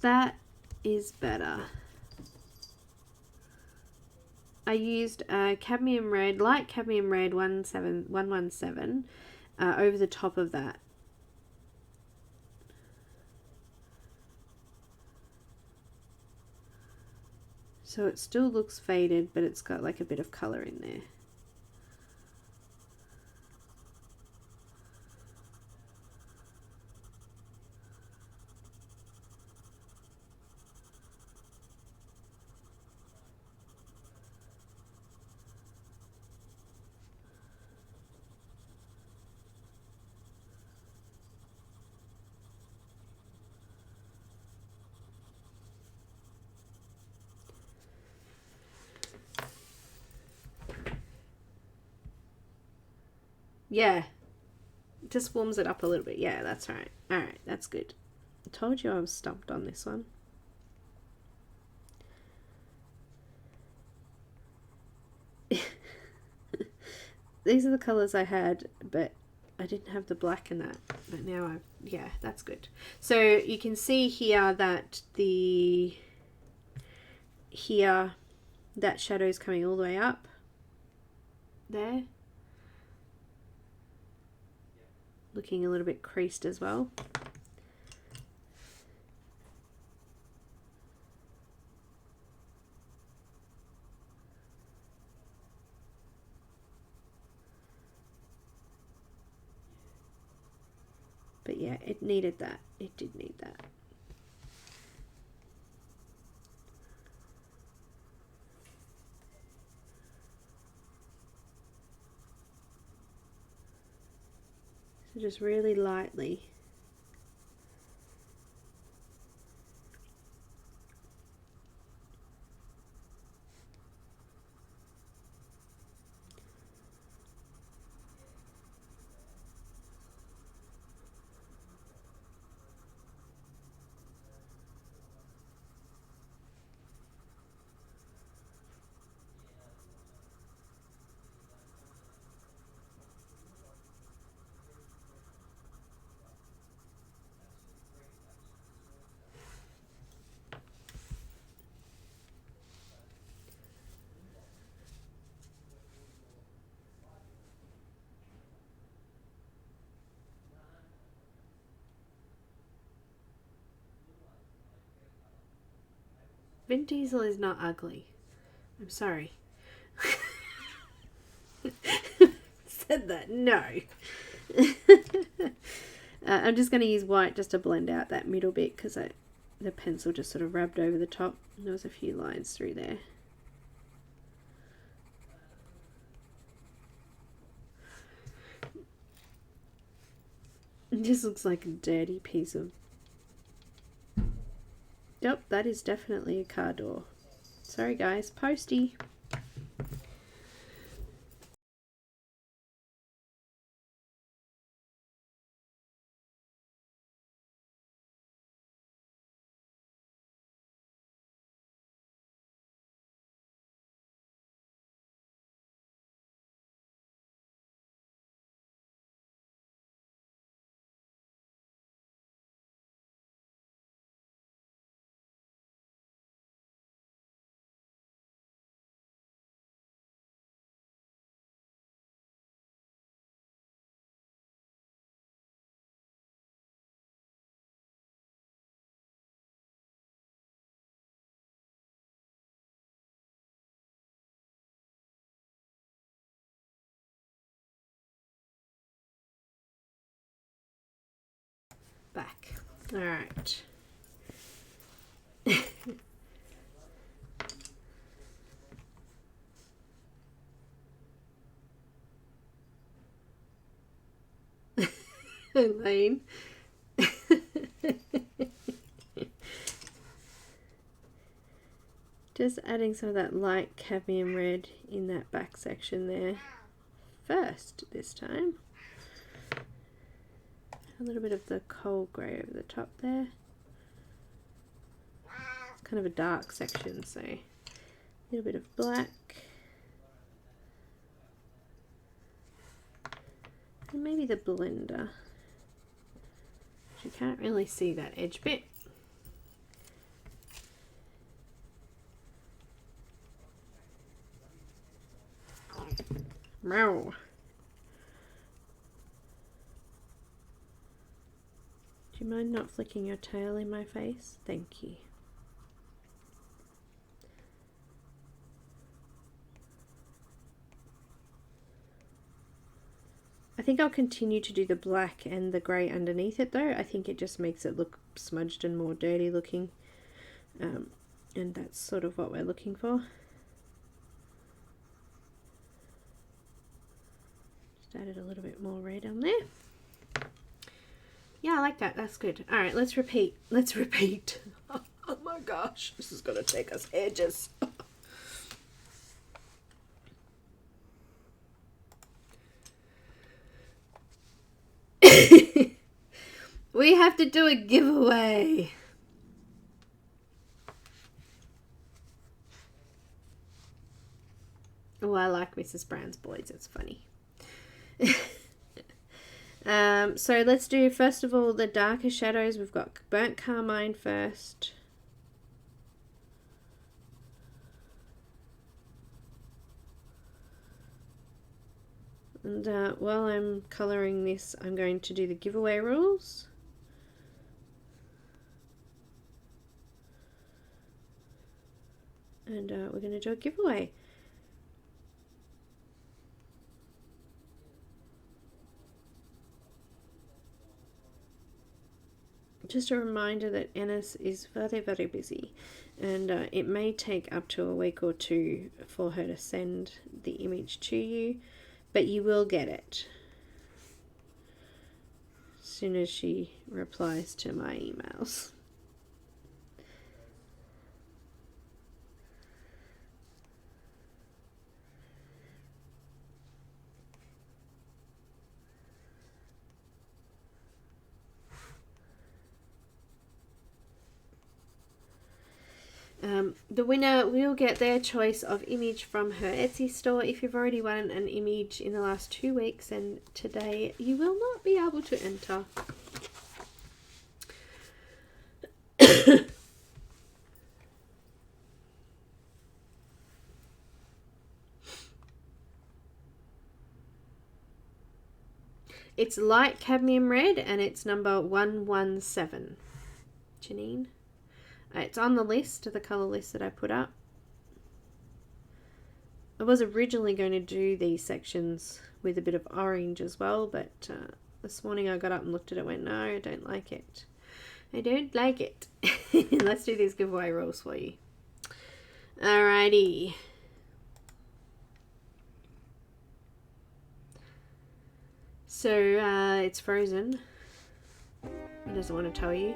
A: That is better. I used cadmium red, light cadmium red 117 over the top of that. So it still looks faded, but it's got like a bit of color in there. Yeah, it just warms it up a little bit. Yeah, that's right. All right, that's good. I told you I was stumped on this one. These are the colors I had, but I didn't have the black in that. But now yeah, that's good. So you can see here that that shadow is coming all the way up there. Looking a little bit creased as well. But yeah, it needed that. It did need that. So just really lightly. Vin Diesel is not ugly. I'm sorry. Said that. No. I'm just going to use white just to blend out that middle bit because the pencil just sort of rubbed over the top. And there was a few lines through there. It just looks like a dirty piece of... Yep, that is definitely a car door. Sorry guys, posty. Back. All right. Elaine. Just adding some of that light cadmium red in that back section there first this time. A little bit of the coal grey over the top there. It's kind of a dark section, so a little bit of black. And maybe the blender. You can't really see that edge bit. Meow. Do you mind not flicking your tail in my face? Thank you. I think I'll continue to do the black and the grey underneath it though. I think it just makes it look smudged and more dirty looking. And that's sort of what we're looking for. Just added a little bit more red on there. Yeah, I like that. That's good. All right, let's repeat. Let's repeat. Oh my gosh, this is going to take us ages. We have to do a giveaway. Oh, I like Mrs. Brown's Boys. It's funny. So let's do, first of all, the darker shadows. We've got burnt carmine first. And while I'm colouring this, I'm going to do the giveaway rules. And we're going to do a giveaway. Just a reminder that Enys is very, very busy, and it may take up to a week or two for her to send the image to you, but you will get it as soon as she replies to my emails. The winner will get their choice of image from her Etsy store. If you've already won an image in the last 2 weeks and today, you will not be able to enter. It's light cadmium red and it's number 117. Janine? It's on the list, the colour list that I put up. I was originally going to do these sections with a bit of orange as well, but this morning I got up and looked at it and went, no, I don't like it. I don't like it. Let's do these giveaway rules for you. Alrighty. So it's frozen. He doesn't want to tell you.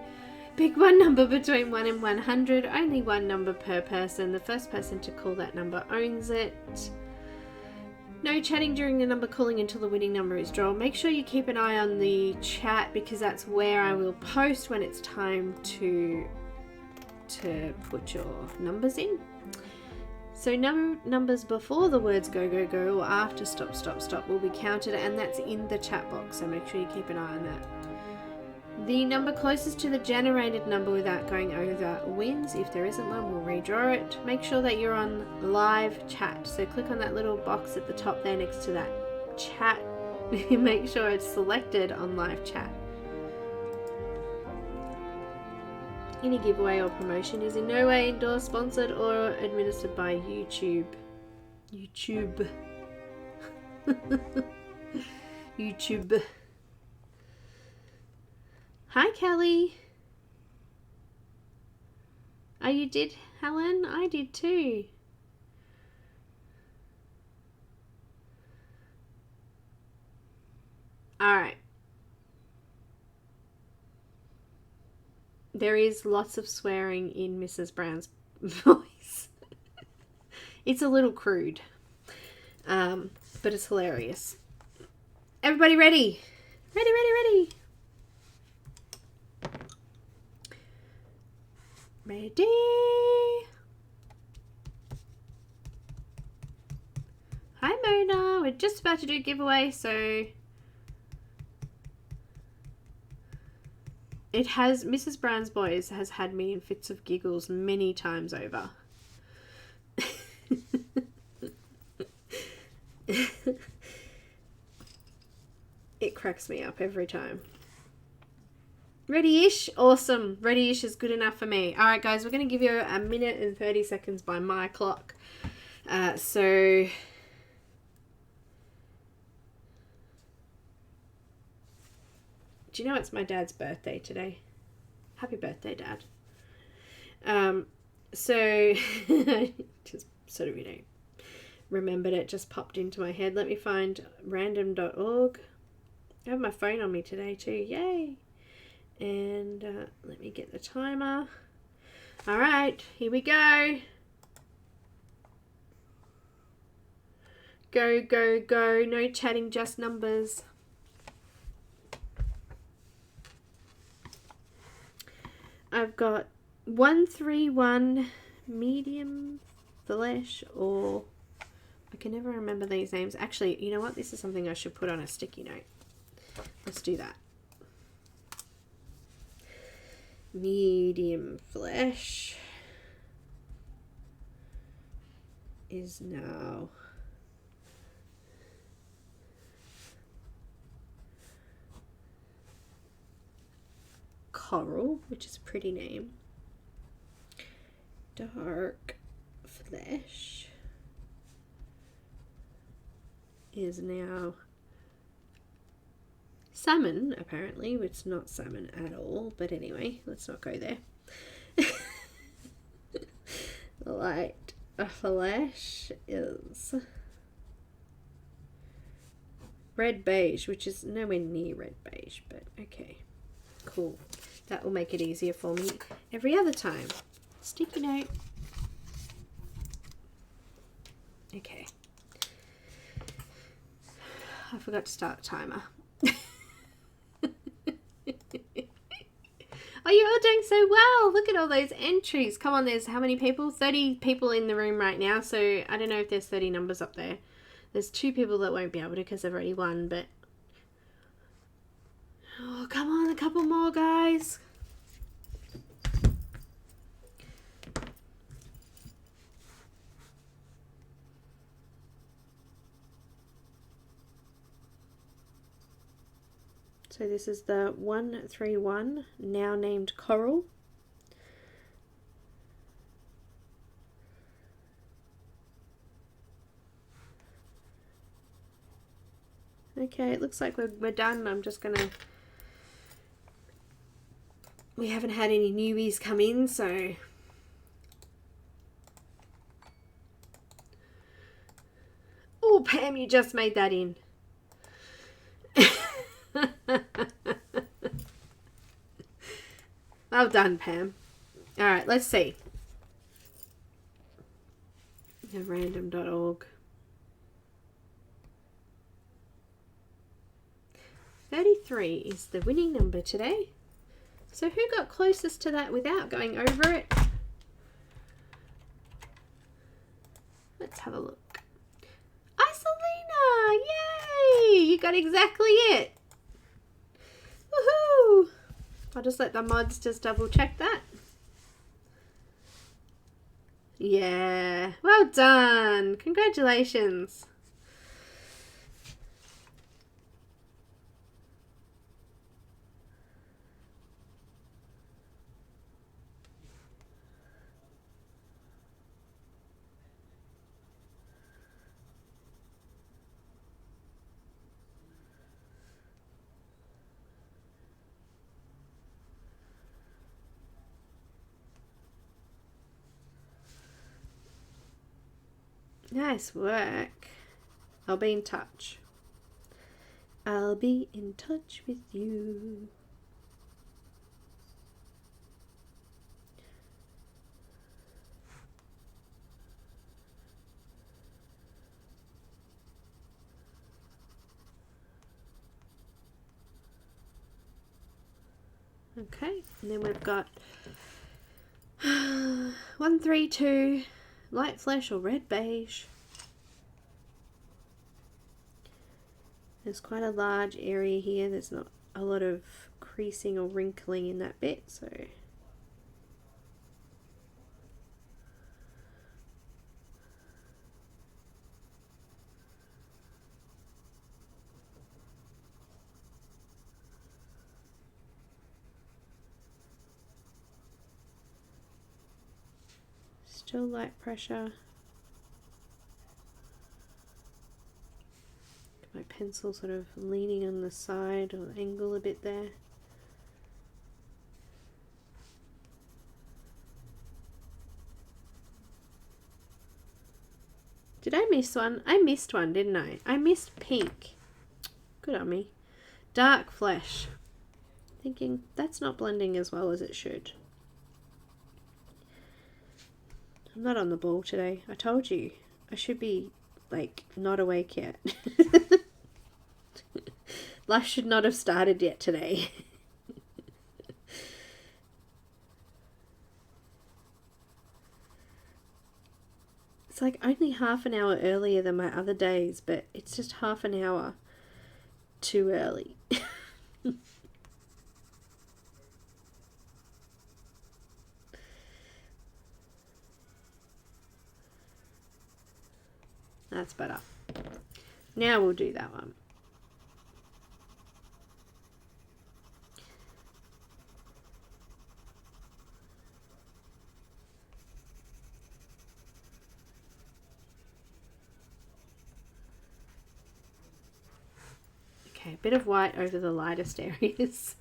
A: Pick one number between 1 and 100. Only one number per person. The first person to call that number owns it. No chatting during the number calling until the winning number is drawn. Make sure you keep an eye on the chat because that's where I will post when it's time to put your numbers in. So numbers before the words go, go, go or after stop, stop, stop will be counted, and that's in the chat box. So make sure you keep an eye on that. The number closest to the generated number without going over wins. If there isn't one, we'll redraw it. Make sure that you're on live chat. So click on that little box at the top there next to that chat. Make sure it's selected on live chat. Any giveaway or promotion is in no way endorsed, sponsored, or administered by YouTube. YouTube. YouTube. Hi, Kelly. Oh, you did, Helen? I did too. All right. There is lots of swearing in Mrs. Brown's voice. It's a little crude, but it's hilarious. Everybody ready? Ready, ready, ready. Ready. Hi, Mona. We're just about to do a giveaway, so it has, Mrs. Brown's Boys has had me in fits of giggles many times over. It cracks me up every time. Ready-ish? Awesome. Ready-ish is good enough for me. All right, guys, we're going to give you a minute and 30 seconds by my clock. So do you know it's my dad's birthday today? Happy birthday, Dad. So just sort of, remembered it, just popped into my head. Let me find random.org. I have my phone on me today too. Yay. And let me get the timer. All right, here we go. Go, go, go. No chatting, just numbers. I've got 131 medium flesh, or I can never remember these names. Actually, you know what? This is something I should put on a sticky note. Let's do that. Medium flesh is now Coral, which is a pretty name. Dark flesh is now Salmon, apparently, which is not salmon at all, but anyway, let's not go there. Light flesh is red beige, which is nowhere near red beige, but okay, cool. That will make it easier for me every other time. Sticky note. Okay. I forgot to start a timer. Oh, you're all doing so well. Look at all those entries. Come on, there's how many people? 30 people in the room right now, so I don't know if there's 30 numbers up there. There's 2 people that won't be able to because they've already won, but oh, come on, a couple more, guys. So this is the 131, now named Coral. Okay, it looks like we're done. I'm just gonna... We haven't had any newbies come in, so... Oh, Pam, you just made that in. Well done, Pam. All right, let's see. Random.org. 33 is the winning number today. So who got closest to that without going over it? Let's have a look. Isolina! Yay! You got exactly it. Woohoo! I'll just let the mods just double check that. Yeah, well done. Congratulations. Nice work. I'll be in touch. I'll be in touch with you. Okay, and then we've got 132 light flesh or red beige. There's quite a large area here. There's not a lot of creasing or wrinkling in that bit, so still light pressure. My pencil sort of leaning on the side or angle a bit there. Did I miss one? I missed one, didn't I? I missed pink. Good on me. Dark flesh. Thinking that's not blending as well as it should. I'm not on the ball today. I told you. I should be like not awake yet. Life should not have started yet today. It's like only half an hour earlier than my other days, but it's just half an hour too early. That's better. Now we'll do that one. Okay, a bit of white over the lightest areas.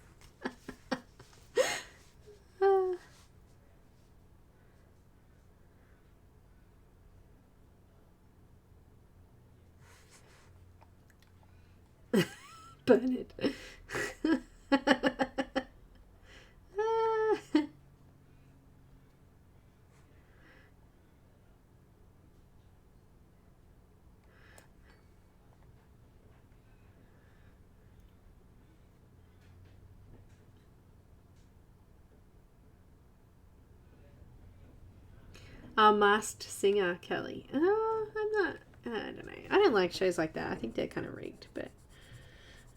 A: Burn it. Our Masked Singer, Kelly. Oh, I don't know. I don't like shows like that. I think they're kind of rigged, but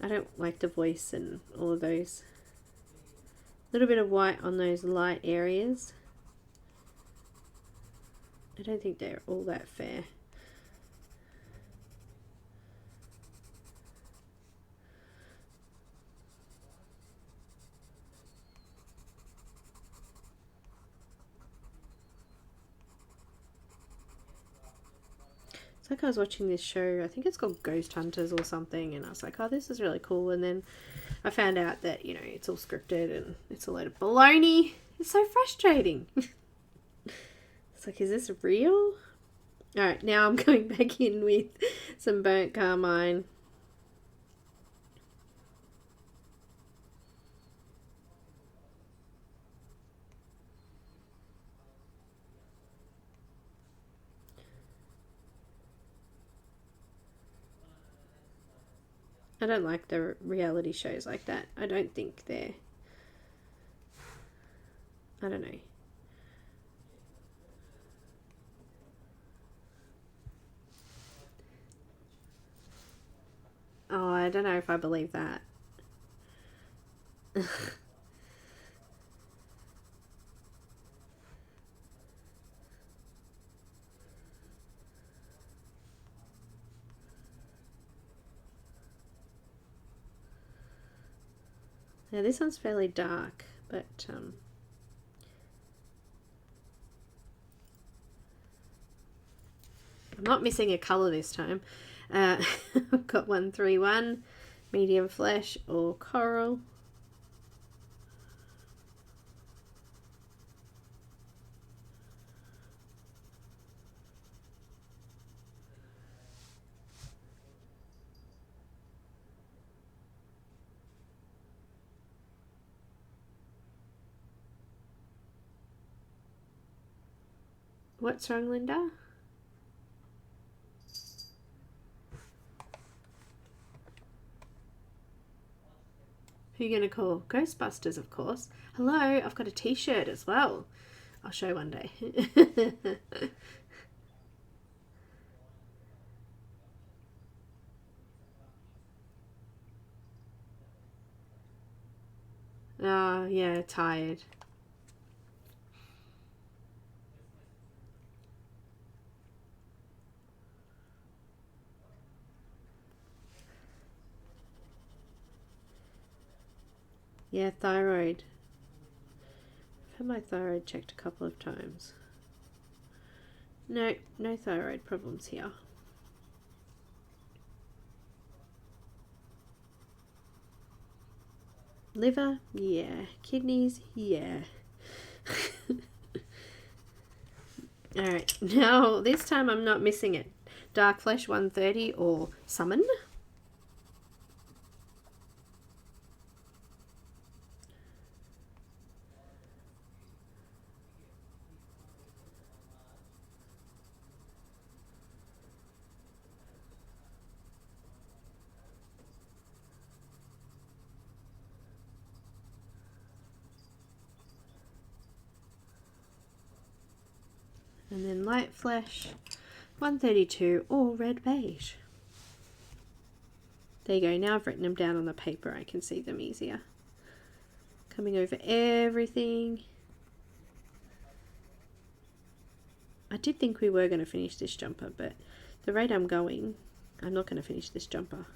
A: I don't like the voice and all of those. A little bit of white on those light areas. I don't think they're all that fair. It's like I was watching this show, I think it's called Ghost Hunters or something, and I was like, oh, this is really cool. And then I found out that, you know, it's all scripted and it's a load of baloney. It's so frustrating. It's like, is this real? Alright, now I'm going back in with some burnt carmine. I don't like the reality shows like that. I don't think they're... I don't know. Oh, I don't know if I believe that. Now this one's fairly dark, but I'm not missing a colour this time. I've got 131, medium flesh or coral. What's wrong, Linda? Who are you going to call? Ghostbusters, of course. Hello, I've got a t-shirt as well. I'll show one day. Oh, yeah, tired. Yeah, thyroid. I've had my thyroid checked a couple of times. No thyroid problems here. Liver? Yeah. Kidneys? Yeah. Alright, now this time I'm not missing it. Dark Flesh 130 or Summon. And then Light Flesh 132 or Red Beige. There you go. Now I've written them down on the paper. I can see them easier. Coming over everything. I did think we were going to finish this jumper, but the rate I'm going, I'm not going to finish this jumper.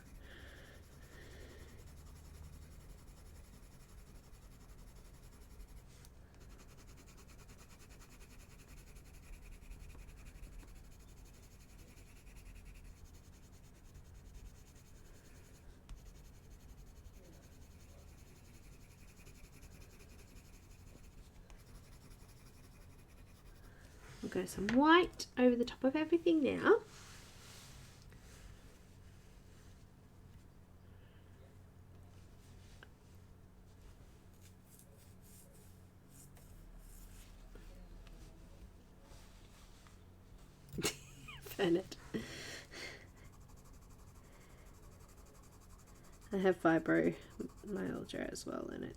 A: We'll go some white over the top of everything now. Bennett. I have fibromyalgia as well, and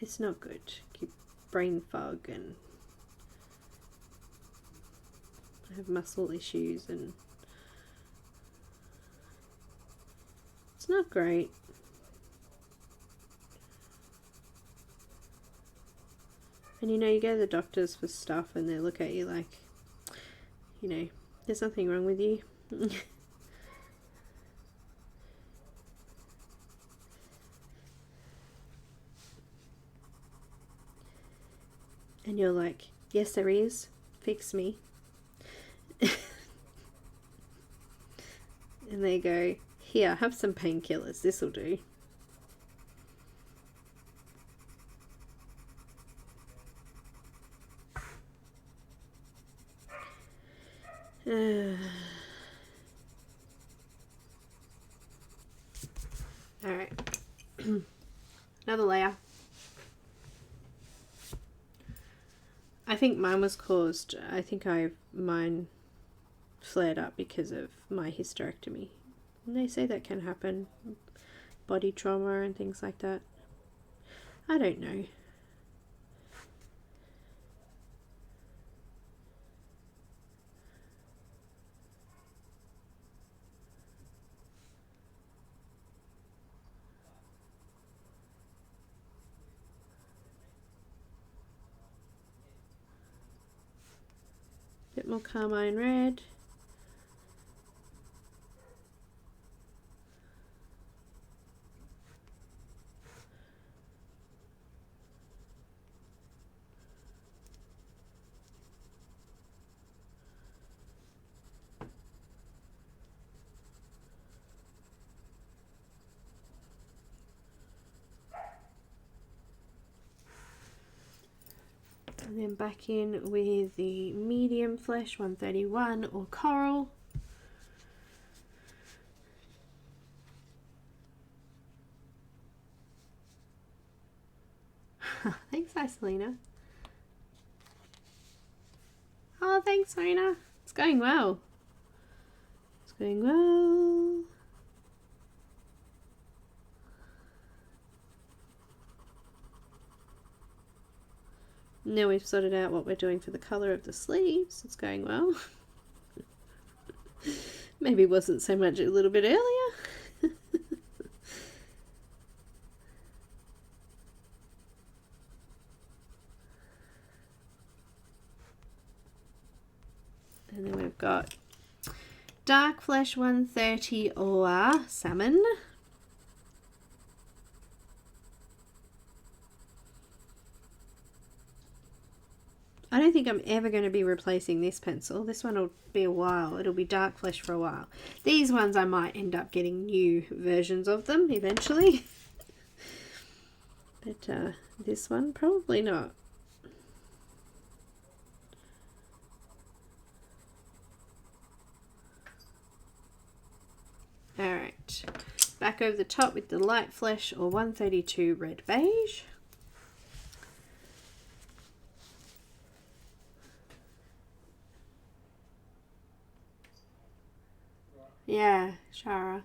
A: it's not good. Keep brain fog, and I have muscle issues, and it's not great. And you know, you go to the doctors for stuff and they look at you like, you know, there's nothing wrong with you. And you're like, yes there is, fix me. And they go, here, have some painkillers, this'll do. Alright. Another layer. I think mine was caused, mine flared up because of my hysterectomy. And they say that can happen. Body trauma and things like that. I don't know. Bit more carmine red. And then back in with the medium flesh 131 or coral. Thanks, Isolina. Oh, thanks, Sona. It's going well. It's going well. Now we've sorted out what we're doing for the colour of the sleeves. It's going well. Maybe it wasn't so much a little bit earlier. And then we've got dark flesh 130 or salmon. I don't think I'm ever going to be replacing this pencil. This one will be a while. It'll be dark flesh for a while. These ones I might end up getting new versions of them eventually. But this one, probably not. Alright, back over the top with the light flesh or 132 red beige. Yeah, Shara.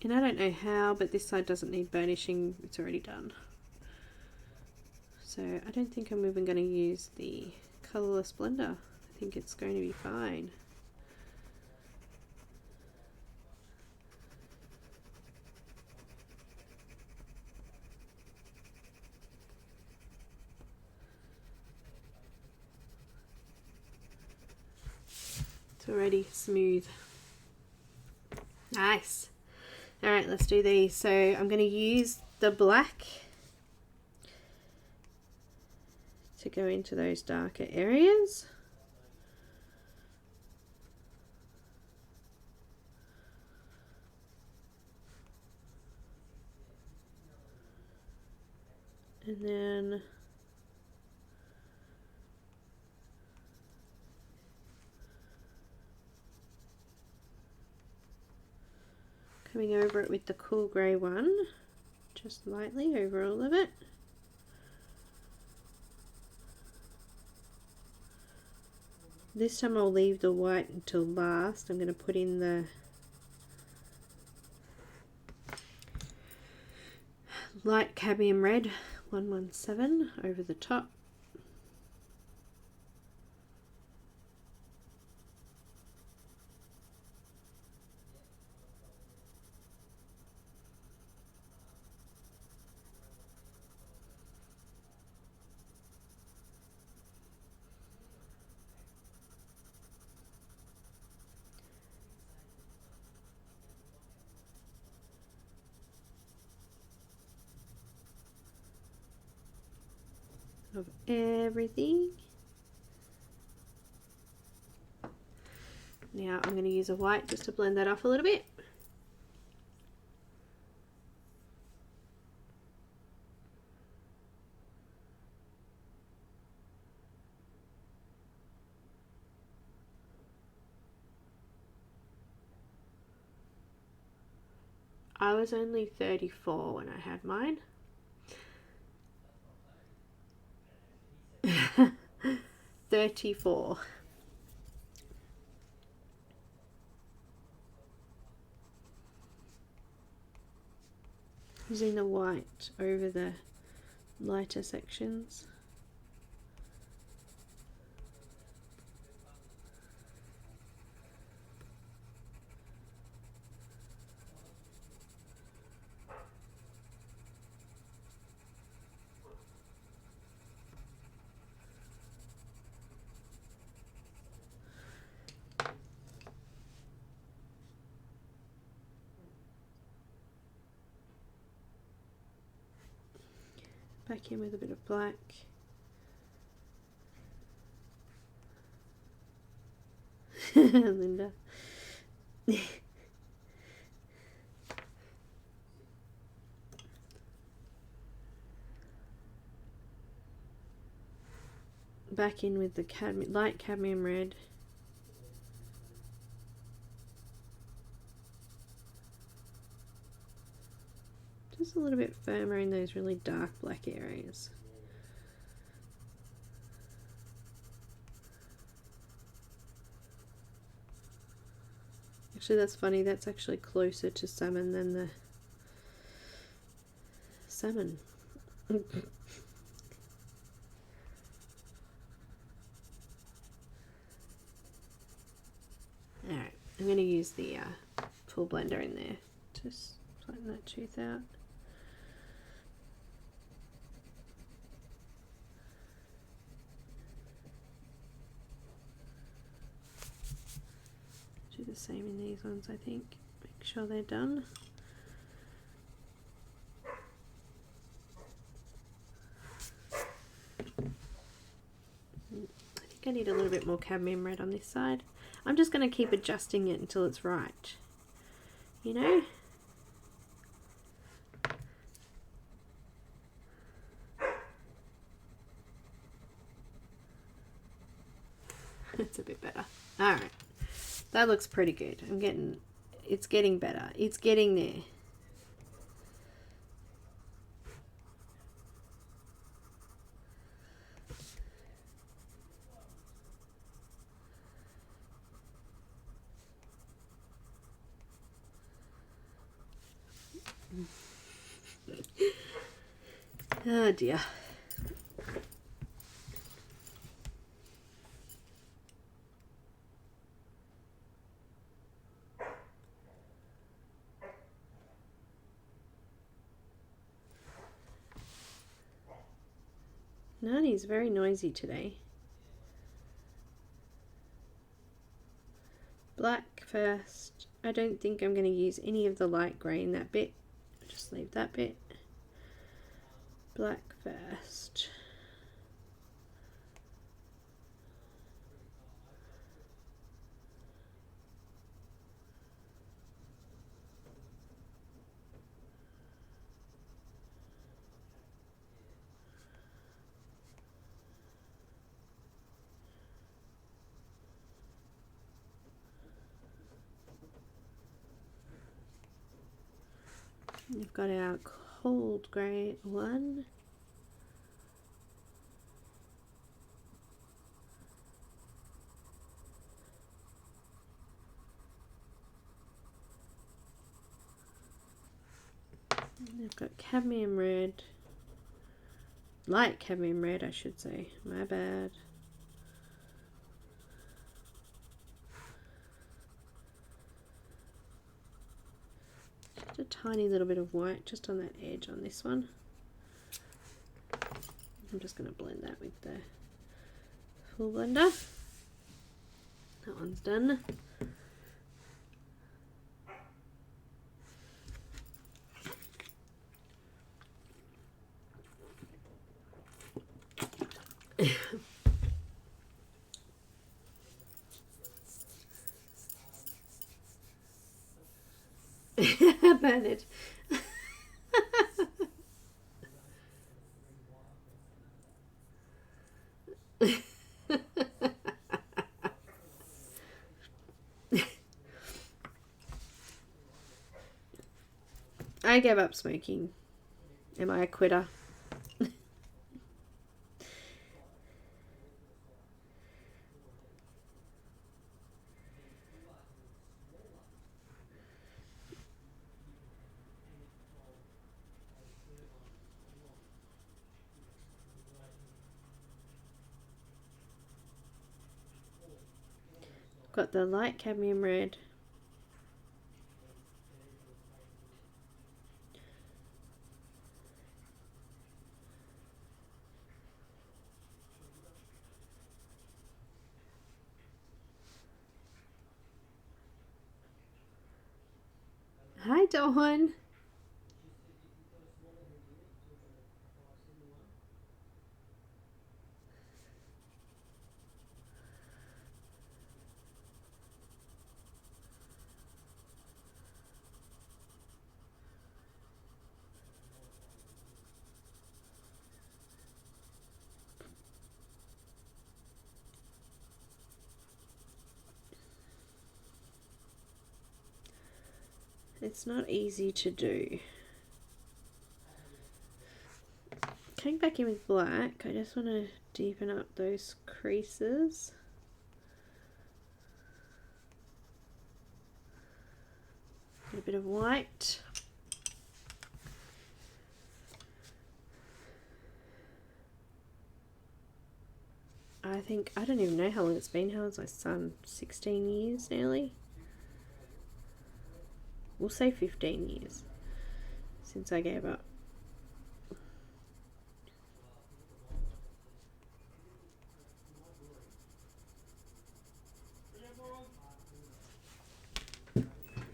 A: And I don't know how, but this side doesn't need burnishing. It's already done. So I don't think I'm even going to use the colourless blender. I think it's going to be fine. It's already smooth. Nice. Alright, let's do these. So I'm going to use the black to go into those darker areas. And then coming over it with the cool grey one, just lightly over all of it. This time I'll leave the white until last. I'm going to put in the light cadmium red 117 over the top. of everything. Now I'm going to use a white just to blend that off a little bit. I was only 34 when I had mine. 34. Using the white over the lighter sections. Back in with a bit of black. Linda. Back in with the light cadmium red. Just a little bit firmer in those really dark black areas. Actually, that's funny, that's actually closer to salmon than the salmon. Alright, I'm going to use the full blender in there to flatten that tooth out. Do the same in these ones, I think. Make sure they're done. I think I need a little bit more cadmium red on this side. I'm just going to keep adjusting it until it's right. You know? That's a bit better. Alright. That looks pretty good. It's getting better. It's getting there. Oh dear. Nani's very noisy today. Black first. I don't think I'm going to use any of the light grey in that bit. Just leave that bit. Black first. We've got our cold grey one. And I've got cadmium red. Light cadmium red, I should say. My bad. A tiny little bit of white just on that edge on this one. I'm just going to blend that with the full blender. That one's done. sounded. I gave up smoking. Am I a quitter? Got the light cadmium red. Hi, Dawn. It's not easy to do. Coming back in with black, I just want to deepen up those creases. A bit of white. I don't even know how long it's been. How old's my son? 16 years nearly? We'll say 15 years since I gave up.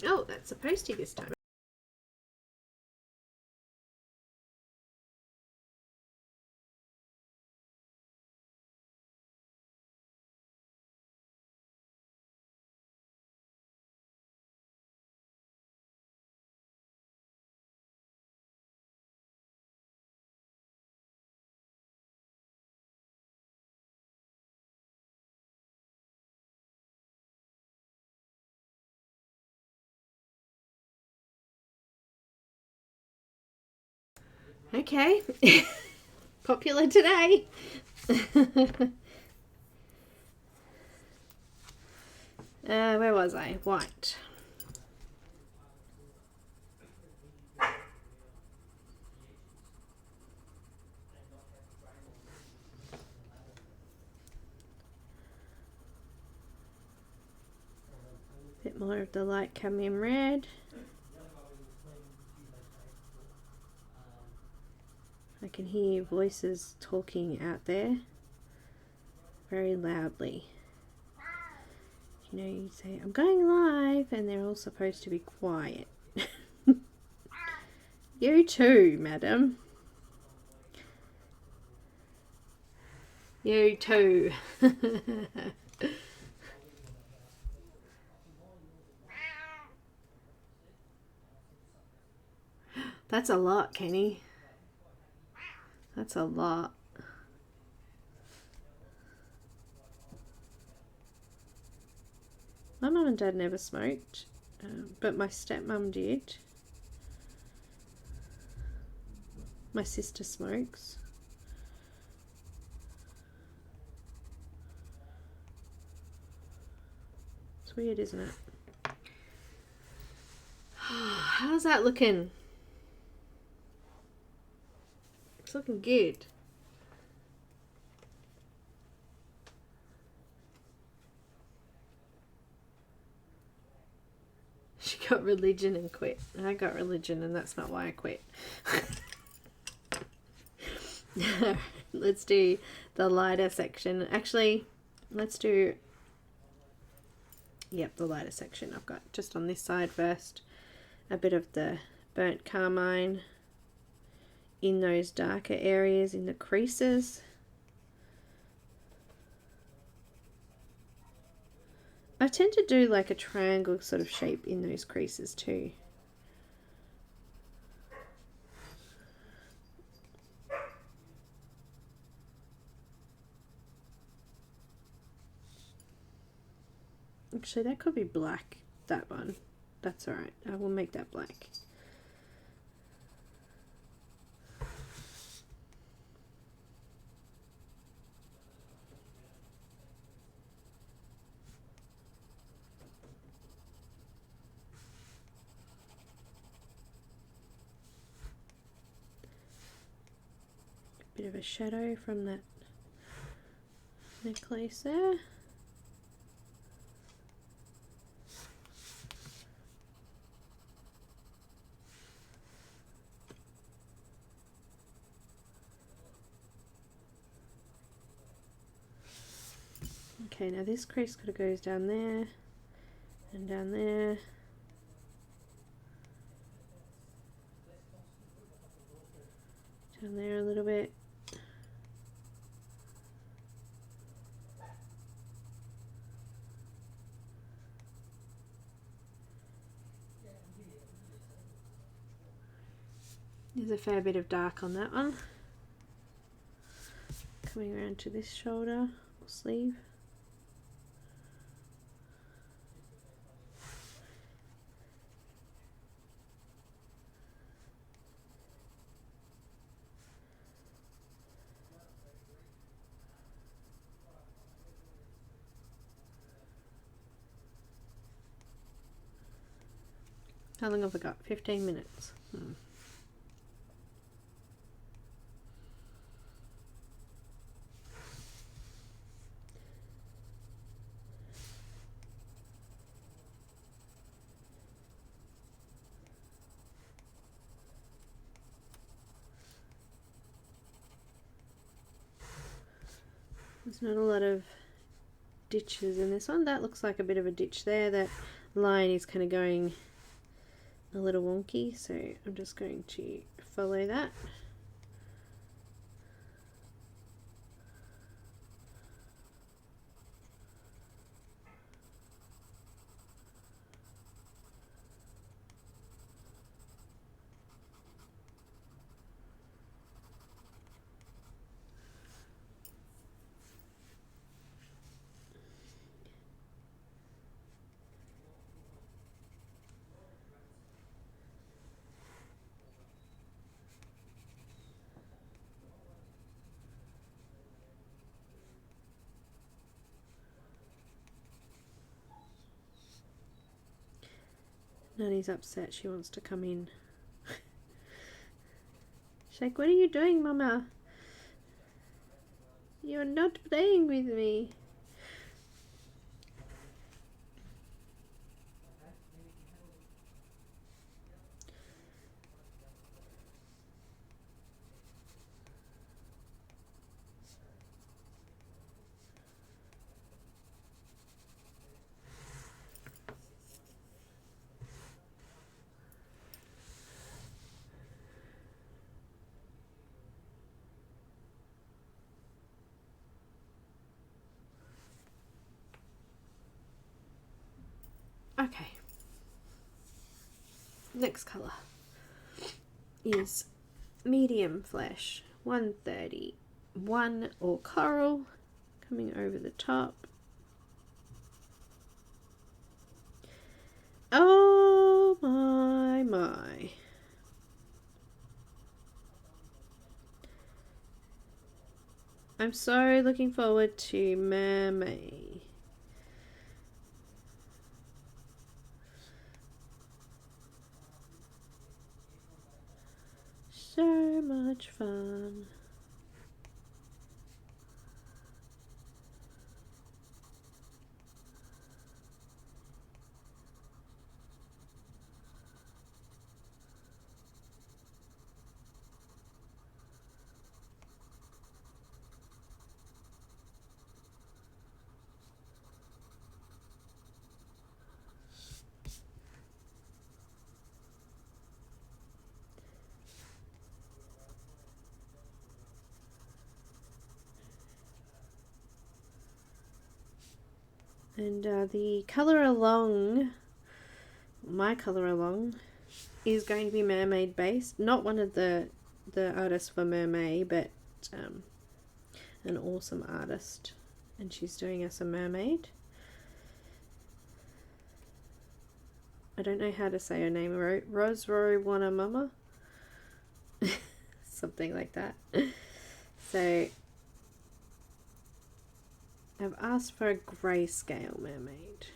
A: Oh, that's a postie this time. Okay, popular today. Where was I? White. Bit more of the light cadmium red. I can hear voices talking out there very loudly. You know, you say, I'm going live, and they're all supposed to be quiet. You too, madam. You too. That's a lot, Kenny. That's a lot. My mum and dad never smoked, but my stepmom did. My sister smokes. It's weird, isn't it? How's that looking? It's looking good. She got religion and quit. I got religion and that's not why I quit. Let's do the lighter section. Actually, let's do, yep, the lighter section. I've got just on this side first a bit of the burnt carmine in those darker areas in the creases. I tend to do like a triangle sort of shape in those creases too. Actually, that could be black, that one. That's alright. I will make that black. Bit of a shadow from that necklace there. Okay, now this crease kind of goes down there and down there. Down there a little bit. There's a fair bit of dark on that one. Coming around to this shoulder or sleeve. How long have I got? 15 minutes. There's not a lot of ditches in this one. That looks like a bit of a ditch there. That line is kind of going a little wonky, so I'm just going to follow that. Nanny's upset, she wants to come in. She's like, what are you doing, Mama? You're not playing with me. Okay, next colour is medium flesh, 131 or coral, coming over the top. Oh my. I'm so looking forward to Mermaid. So much fun. And the colour along, my colour along, is going to be mermaid based. Not one of the artists for Mermaid, but an awesome artist. And she's doing us a mermaid. I don't know how to say her name. Rosrowana Mama? Something like that. So I've asked for a grayscale mermaid.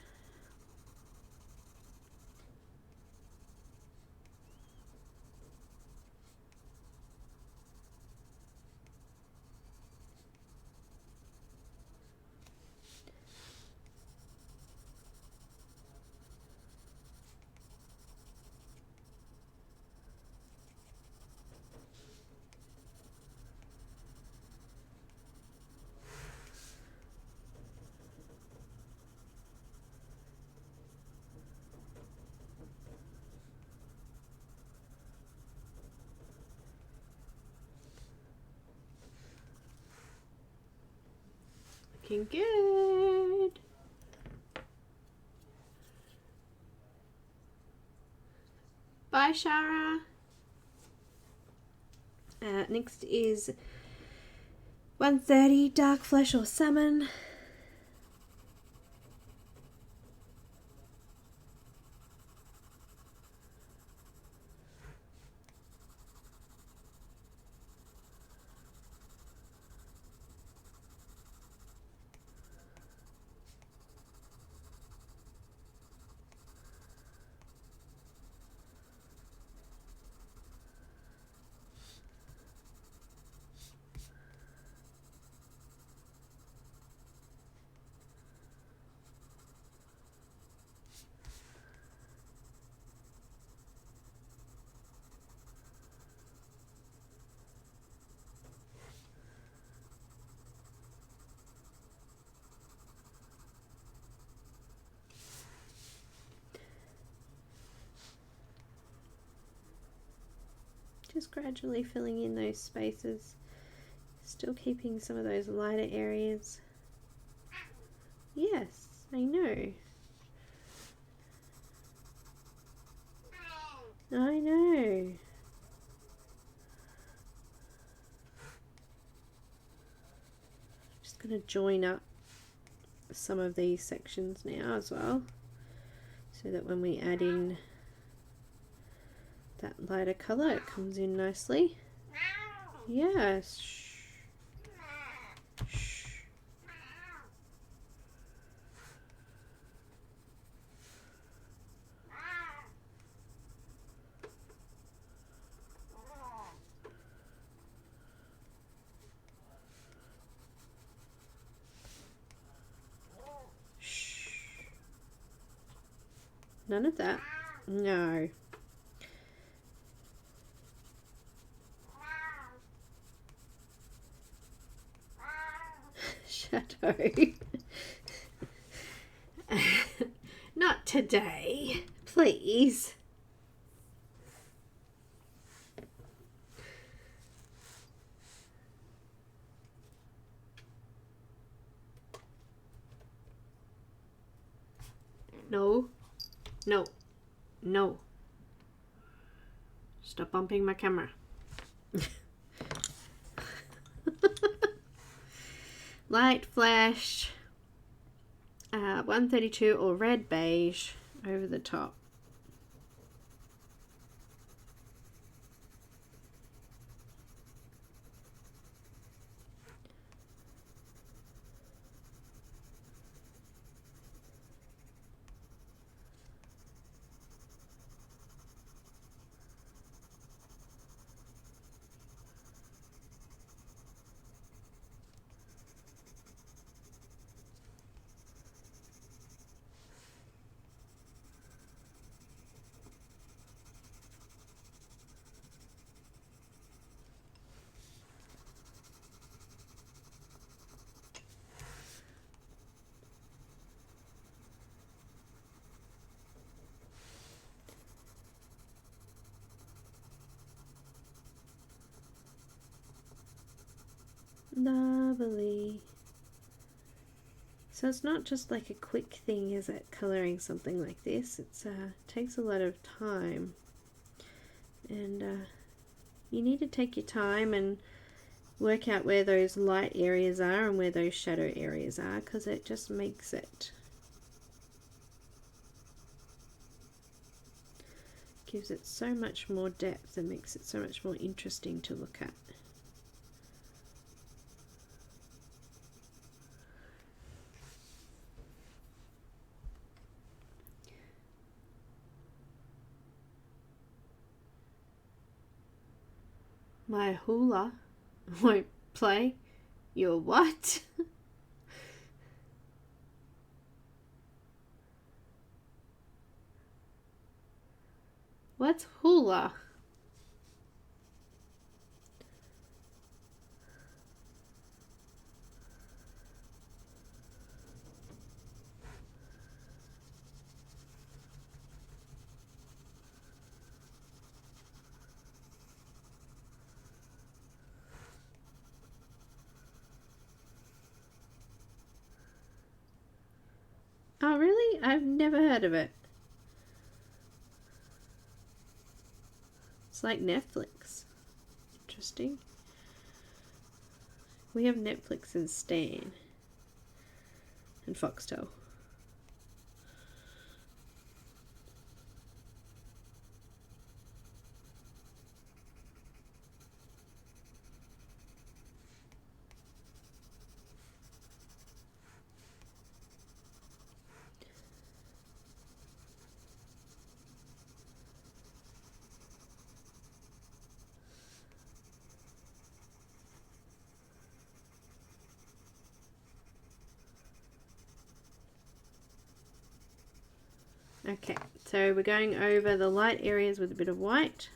A: Looking good. Bye, Shara. Next is 130 Dark Flesh or Salmon. Just gradually filling in those spaces, still keeping some of those lighter areas. Yes, I know. I know. Just going to join up some of these sections now as well, so that when we add in that lighter colour, it comes in nicely. Yes. Shh. Shh. Shh. None of that. No. Shadow. Not today, please. No, no, no. Stop bumping my camera. Light flash, 132 or red beige over the top. Lovely. So it's not just like a quick thing, is it, colouring something like this? It's takes a lot of time, and you need to take your time and work out where those light areas are and where those shadow areas are, because it just makes it Gives it so much more depth and makes it so much more interesting to look at. My hula won't play. Your what? What's hula? Oh, really? I've never heard of it. It's like Netflix. Interesting. We have Netflix and Stan and Foxtel. Okay, so we're going over the light areas with a bit of white.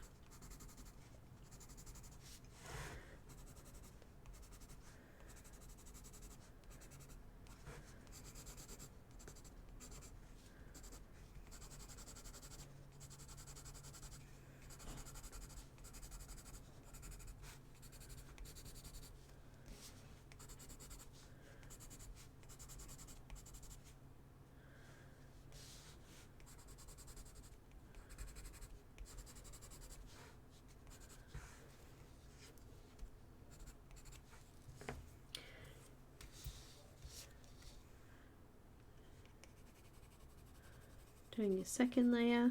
A: Doing your second layer.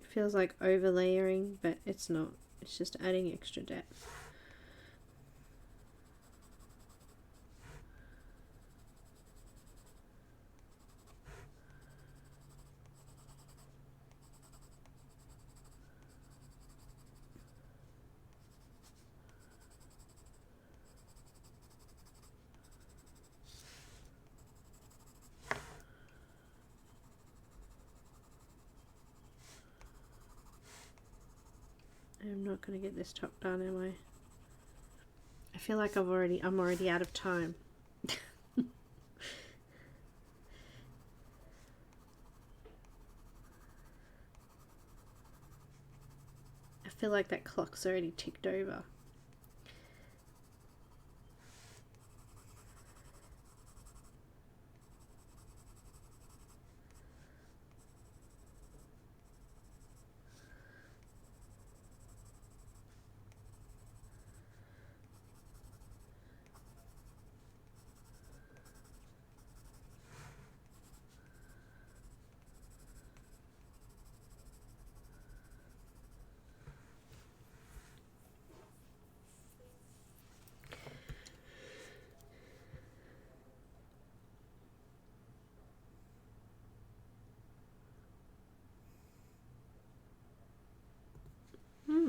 A: It feels like overlayering, but it's not. It's just adding extra depth. I'm not going to get this top done, am I? I feel like I'm already out of time. I feel like that clock's already ticked over.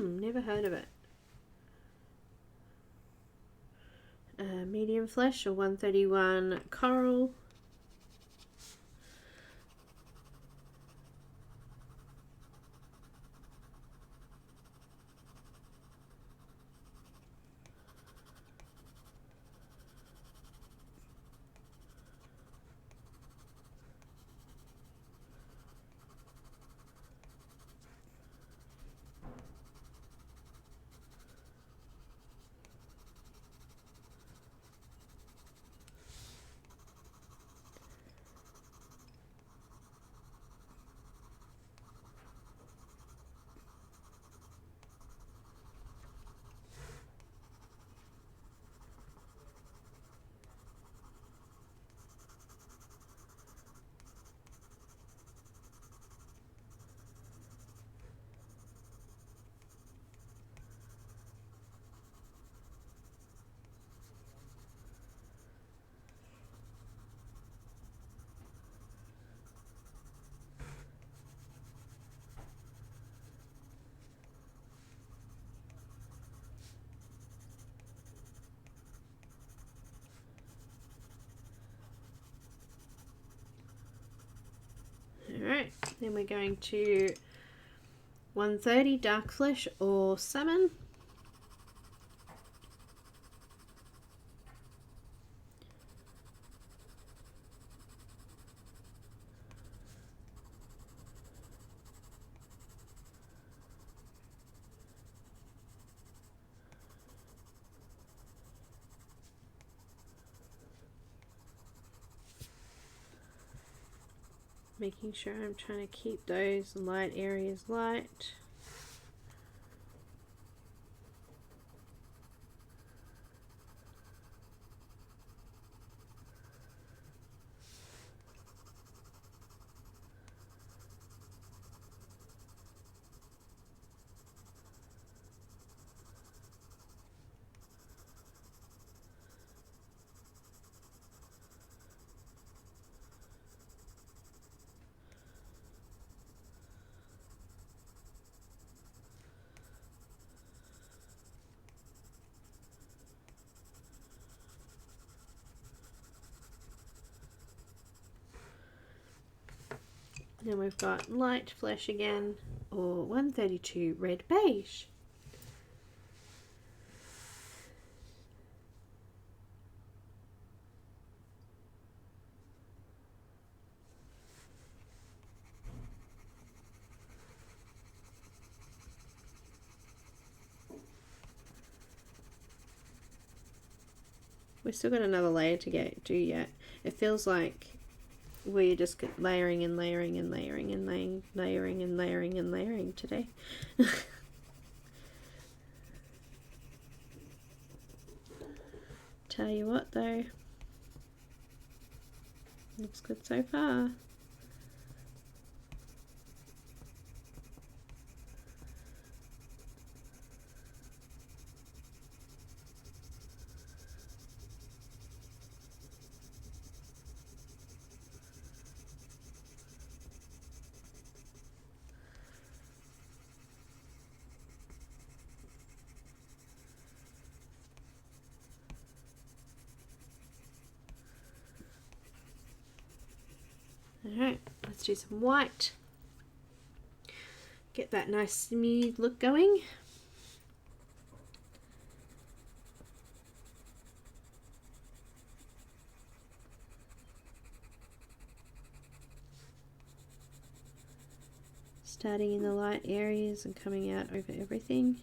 A: Never heard of it. Medium flesh or 131 coral. Then we're going to 130 dark flesh or salmon. Making sure I'm trying to keep those light areas light. Then we've got light flesh again, or 132 red beige. We've still got another layer to do yet. It feels like we're just layering and layering and layering and layering and layering and layering today. Tell you what though, looks good so far. Alright, let's do some white. Get that nice smooth look going. Starting in the light areas and coming out over everything.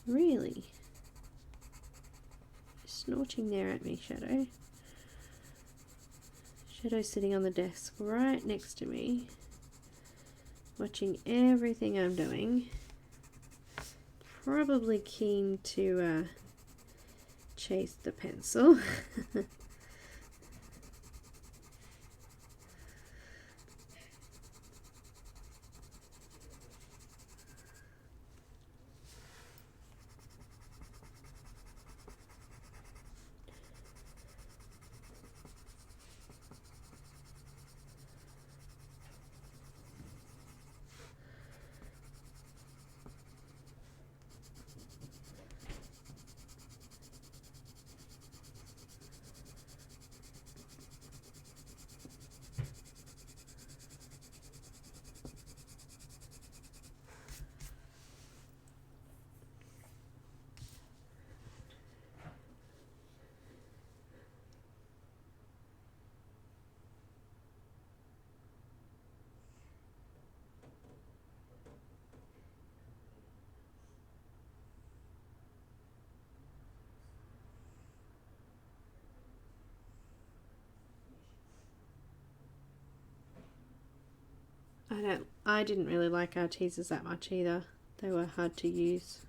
A: Really? Snorting there at me, Shadow. Shadow sitting on the desk right next to me, watching everything I'm doing. Probably keen to chase the pencil. I didn't really like our teasers that much either. They were hard to use.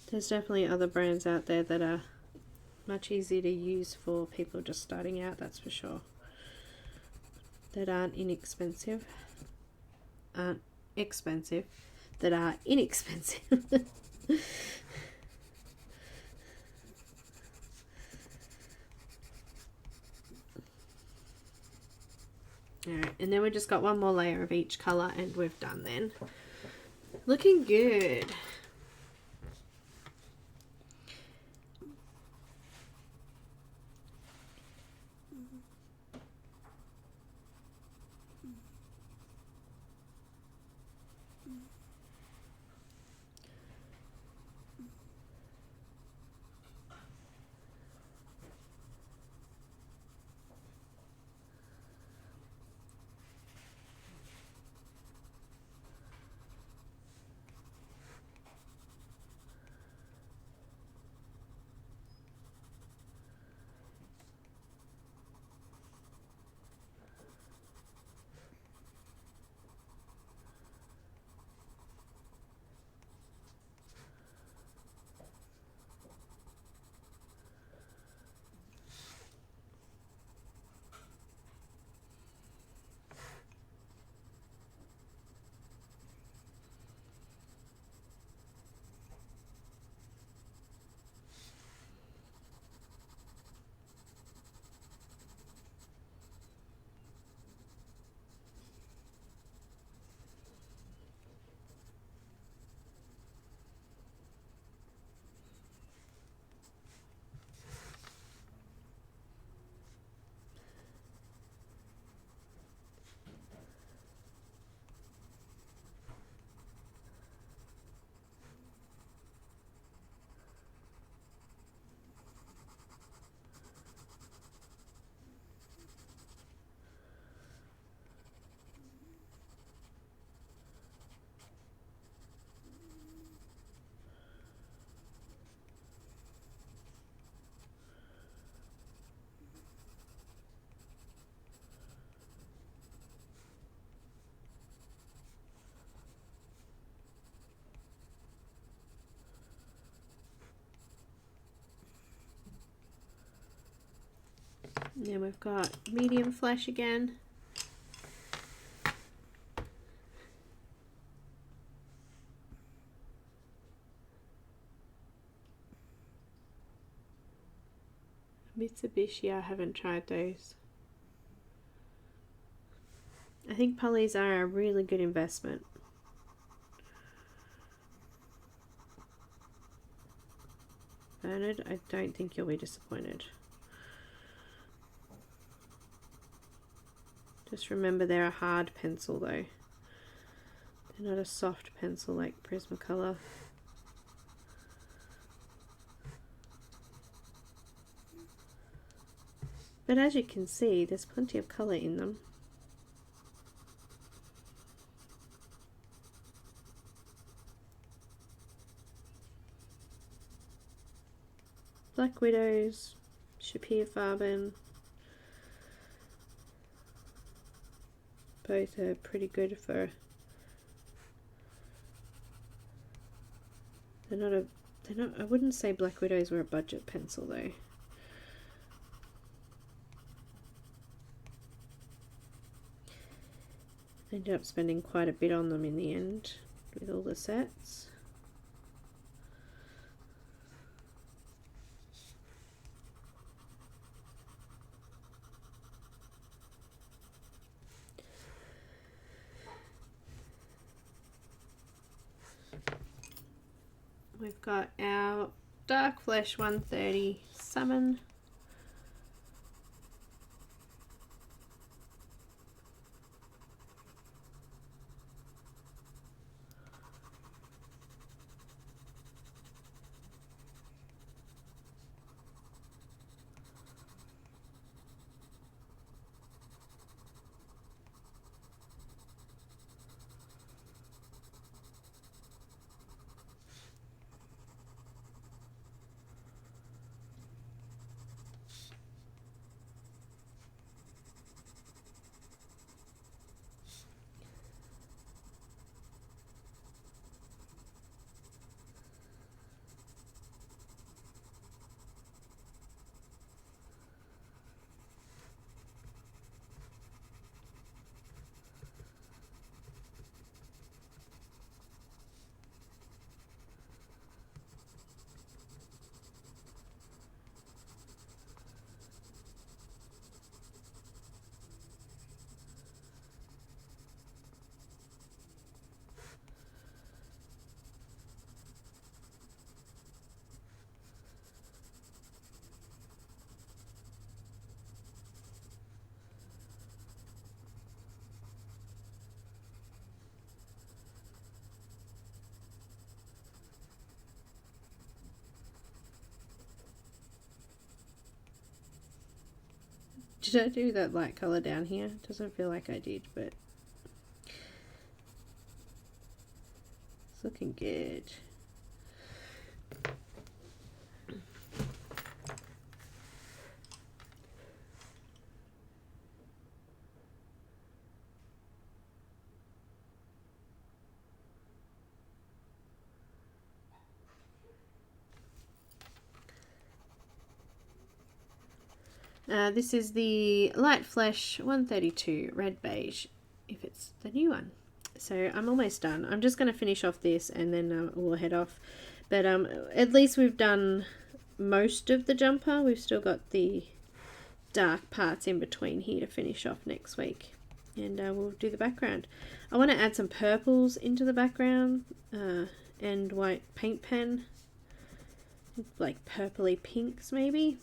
A: There's definitely other brands out there that are much easier to use for people just starting out, that's for sure. That aren't inexpensive. aren't expensive, that are inexpensive. Alright, and then we just got one more layer of each colour and we've done then. Looking good. And then we've got medium flash again. Mitsubishi, I haven't tried those. I think polys are a really good investment. Bernard, I don't think you'll be disappointed. Just remember they're a hard pencil though. They're not a soft pencil like Prismacolor. But as you can see, there's plenty of colour in them. Black Widows, Schpirerr Farben. Both are pretty good for. They're not. I wouldn't say Black Widows were a budget pencil though. I ended up spending quite a bit on them in the end with all the sets. We've got our Dark Flesh 130 Summon. Did I do that light colour down here? Doesn't feel like I did, but it's looking good. This is the Light Flesh 132 Red Beige, if it's the new one. So I'm almost done. I'm just going to finish off this and then we'll head off. But at least we've done most of the jumper. We've still got the dark parts in between here to finish off next week. And we'll do the background. I want to add some purples into the background and white paint pen. Like purpley pinks maybe.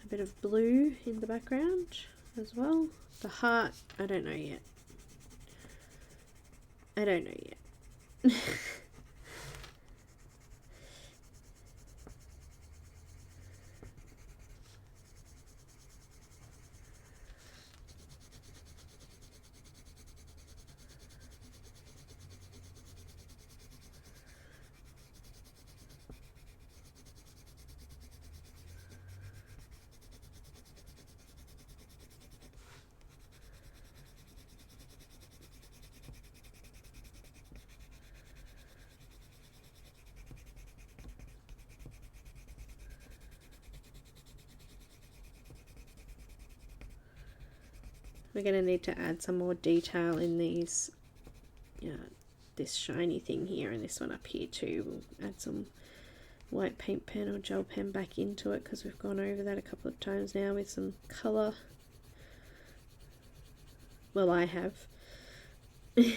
A: A bit of blue in the background as well. The heart, I don't know yet. I don't know yet. We're going to need to add some more detail in these, this shiny thing here and this one up here too. We'll add some white paint pen or gel pen back into it because we've gone over that a couple of times now with some colour. Well, I have. I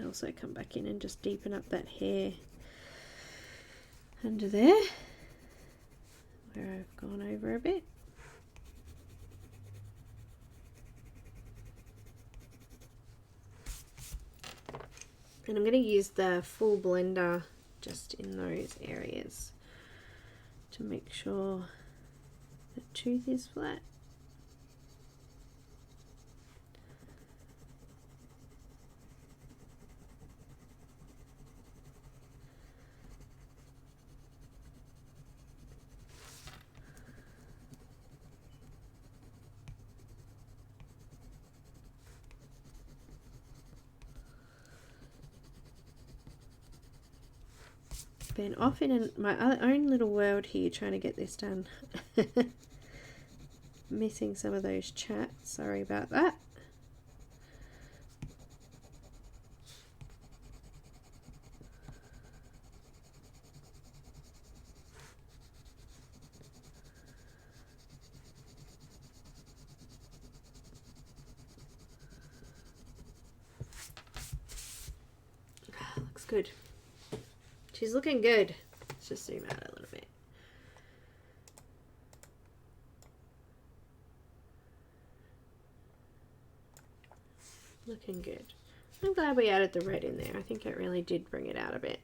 A: also come back in and just deepen up that hair under there where I've gone over a bit. And I'm going to use the full blender just in those areas to make sure the tooth is flat. Been off in my own little world here trying to get this done. Missing some of those chats, sorry about that. Looks good. She's looking good. Let's just zoom out a little bit. Looking good. I'm glad we added the red in there. I think it really did bring it out a bit.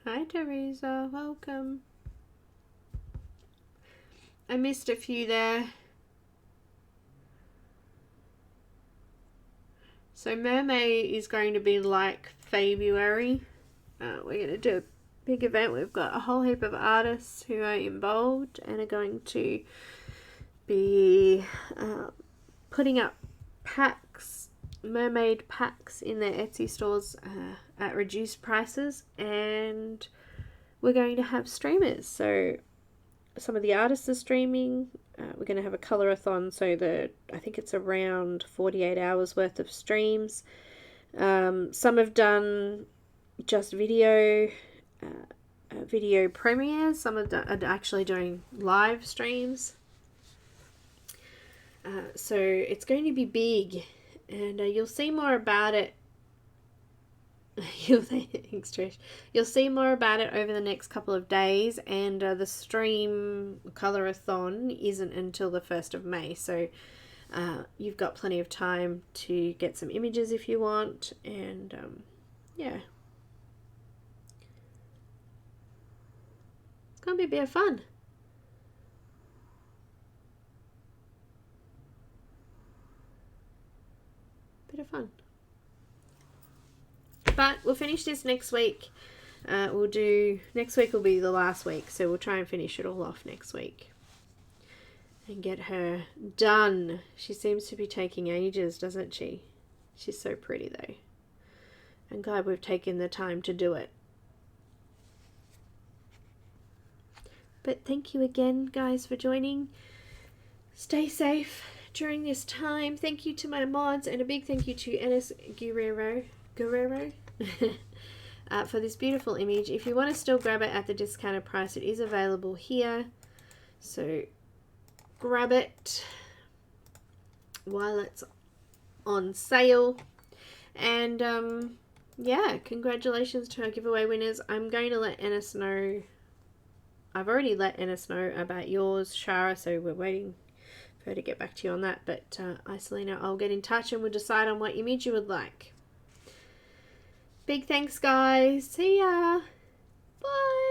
A: Hi Teresa, welcome. I missed a few there. So Mermaid is going to be like February. We're going to do a big event. We've got a whole heap of artists who are involved and are going to be putting up packs, mermaid packs in their Etsy stores at reduced prices, and we're going to have streamers. So some of the artists are streaming, we're going to have a colorathon, so I think it's around 48 hours worth of streams. Some have done just video premieres. Some are actually doing live streams. So it's going to be big, and you'll see more about it. You'll see more about it over the next couple of days, and the stream colorathon isn't until the 1st of May, so you've got plenty of time to get some images if you want, and yeah, it's gonna be a bit of fun. But we'll finish this next week. Next week will be the last week, so we'll try and finish it all off next week and get her done. She seems to be taking ages, doesn't she? She's so pretty though. I'm glad we've taken the time to do it. But thank you again, guys, for joining. Stay safe during this time. Thank you to my mods, and a big thank you to Enys Guerrero for this beautiful image. If you want to still grab it at the discounted price, it is available here, so grab it while it's on sale. And yeah, congratulations to our giveaway winners. I'm going to let Enys know. I've already let Enys know about yours, Shara, so we're waiting for her to get back to you on that. But Isolina, I'll get in touch and we'll decide on what image you would like. Big thanks, guys. See ya. Bye.